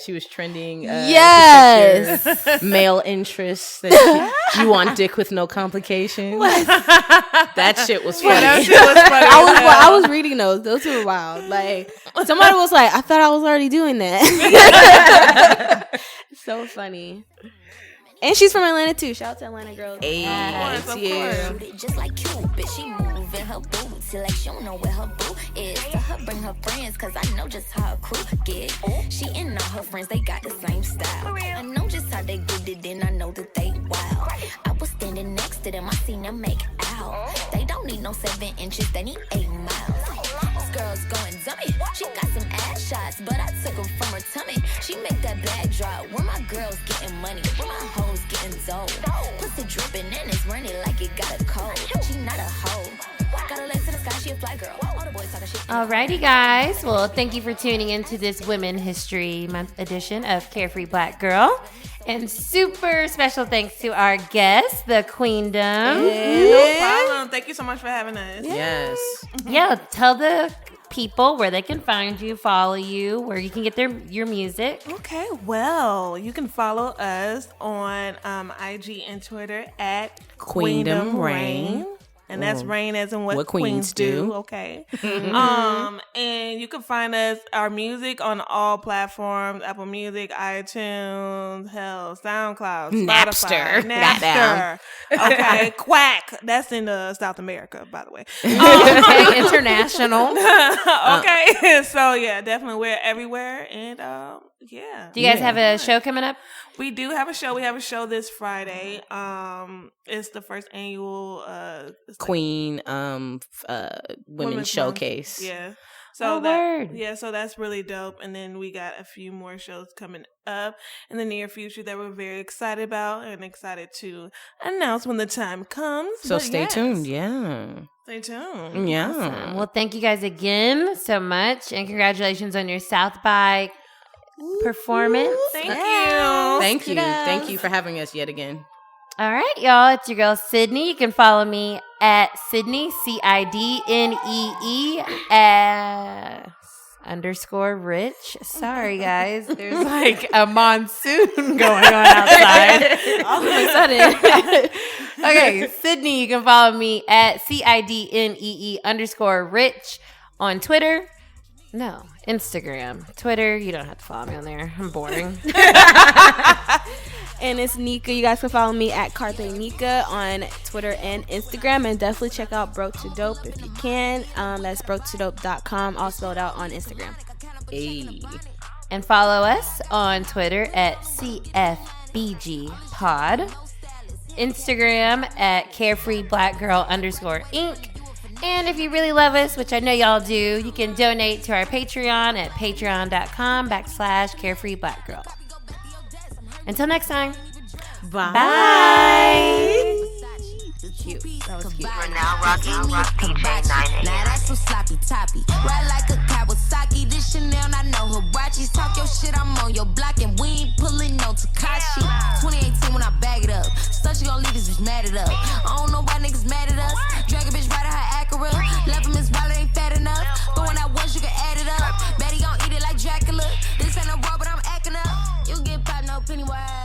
She was trending. Yes. To check your male interest. That you want dick with no complications. That shit was funny. That shit was funny. I was reading those. Those were wild. Like, somebody was like, I thought I was already doing that. So funny. And she's from Atlanta too. Shout out to Atlanta girls. Hey, Of course. Just like Cupid, she moving her boots like she don't know where her boo is. So her bring her friends, cause I know just how her crew get. She and all her friends, they got the same style. I know just how they did it, and I know that they wild. I was standing next to them, I seen them make out. They don't need no 7 inches, they need 8 miles. This girl's going dummy. She got some ass shots, but I took them from her tummy. She make that bag drop. Where my girls getting money, where my hoes getting dough. Pussy dripping and it's running like it got a cold. She not a hoe. Got her legs to the sky, she a fly girl. All the boys talking shit. Alrighty, guys. Well, thank you for tuning into this Women History Month edition of Carefree Black Girl. And super special thanks to our guest, the Queendom. No problem. Thank you so much for having us. Yes. Yeah, tell the people where they can find you, follow you, where you can get your music. Okay, well, you can follow us on IG and Twitter at Queendom Raine. And that's Raine as in what queens do. Okay. And you can find our music on all platforms: Apple Music, iTunes, SoundCloud, Spotify, Napster. Okay, Quack. That's in South America, by the way. Okay, international. Okay, so yeah, definitely we're everywhere, and yeah. Do you guys have a show coming up? We do have a show. We have a show this Friday. It's the first annual Queen Women's Showcase. Month. Yeah. So word. Yeah, so that's really dope. And then we got a few more shows coming up in the near future that we're very excited about and excited to announce when the time comes. So But stay yes, tuned. Yeah. Stay tuned. Yeah. Awesome. Well, thank you guys again so much, and congratulations on your South by performance. Thank you. Thank you. Thank you for having us yet again. All right, y'all. It's your girl Cidnee. You can follow me at Cidnee CIDNEE _rich. Sorry, guys. There's like a monsoon going on outside. All of a sudden. Okay, Cidnee. You can follow me at CIDNEE _rich on Twitter. No, Instagram. Twitter, you don't have to follow me on there. I'm boring. And it's Nika. You guys can follow me at Carthay Nika on Twitter and Instagram. And definitely check out Broke to Dope if you can. That's broketodope.com, all spelled out on Instagram. Hey. And follow us on Twitter at CFBGPod. Instagram at CareFreeBlackGirl _Inc. And if you really love us, which I know y'all do, you can donate to our Patreon at patreon.com/CareFreeBlackGirl. Until next time. Bye. Bye. Cute. That was cute. We're now rocking DJ 9 Now that's some sloppy toppy. Ride like a Kawasaki. This Chanel, I know Hirachis. Talk your shit, I'm on your block, and we ain't pulling no Takashi. 2018 when I bag it up. Stuff she gon' leave this bitch mad at up. I don't know why niggas mad at us. Drag a bitch right at her Acura. Left him his wallet ain't fat enough. Throwing out once, you can add it up. Betty gon' eat it like Dracula. This ain't no raw, but I'm acting up. You get pop no penny wise.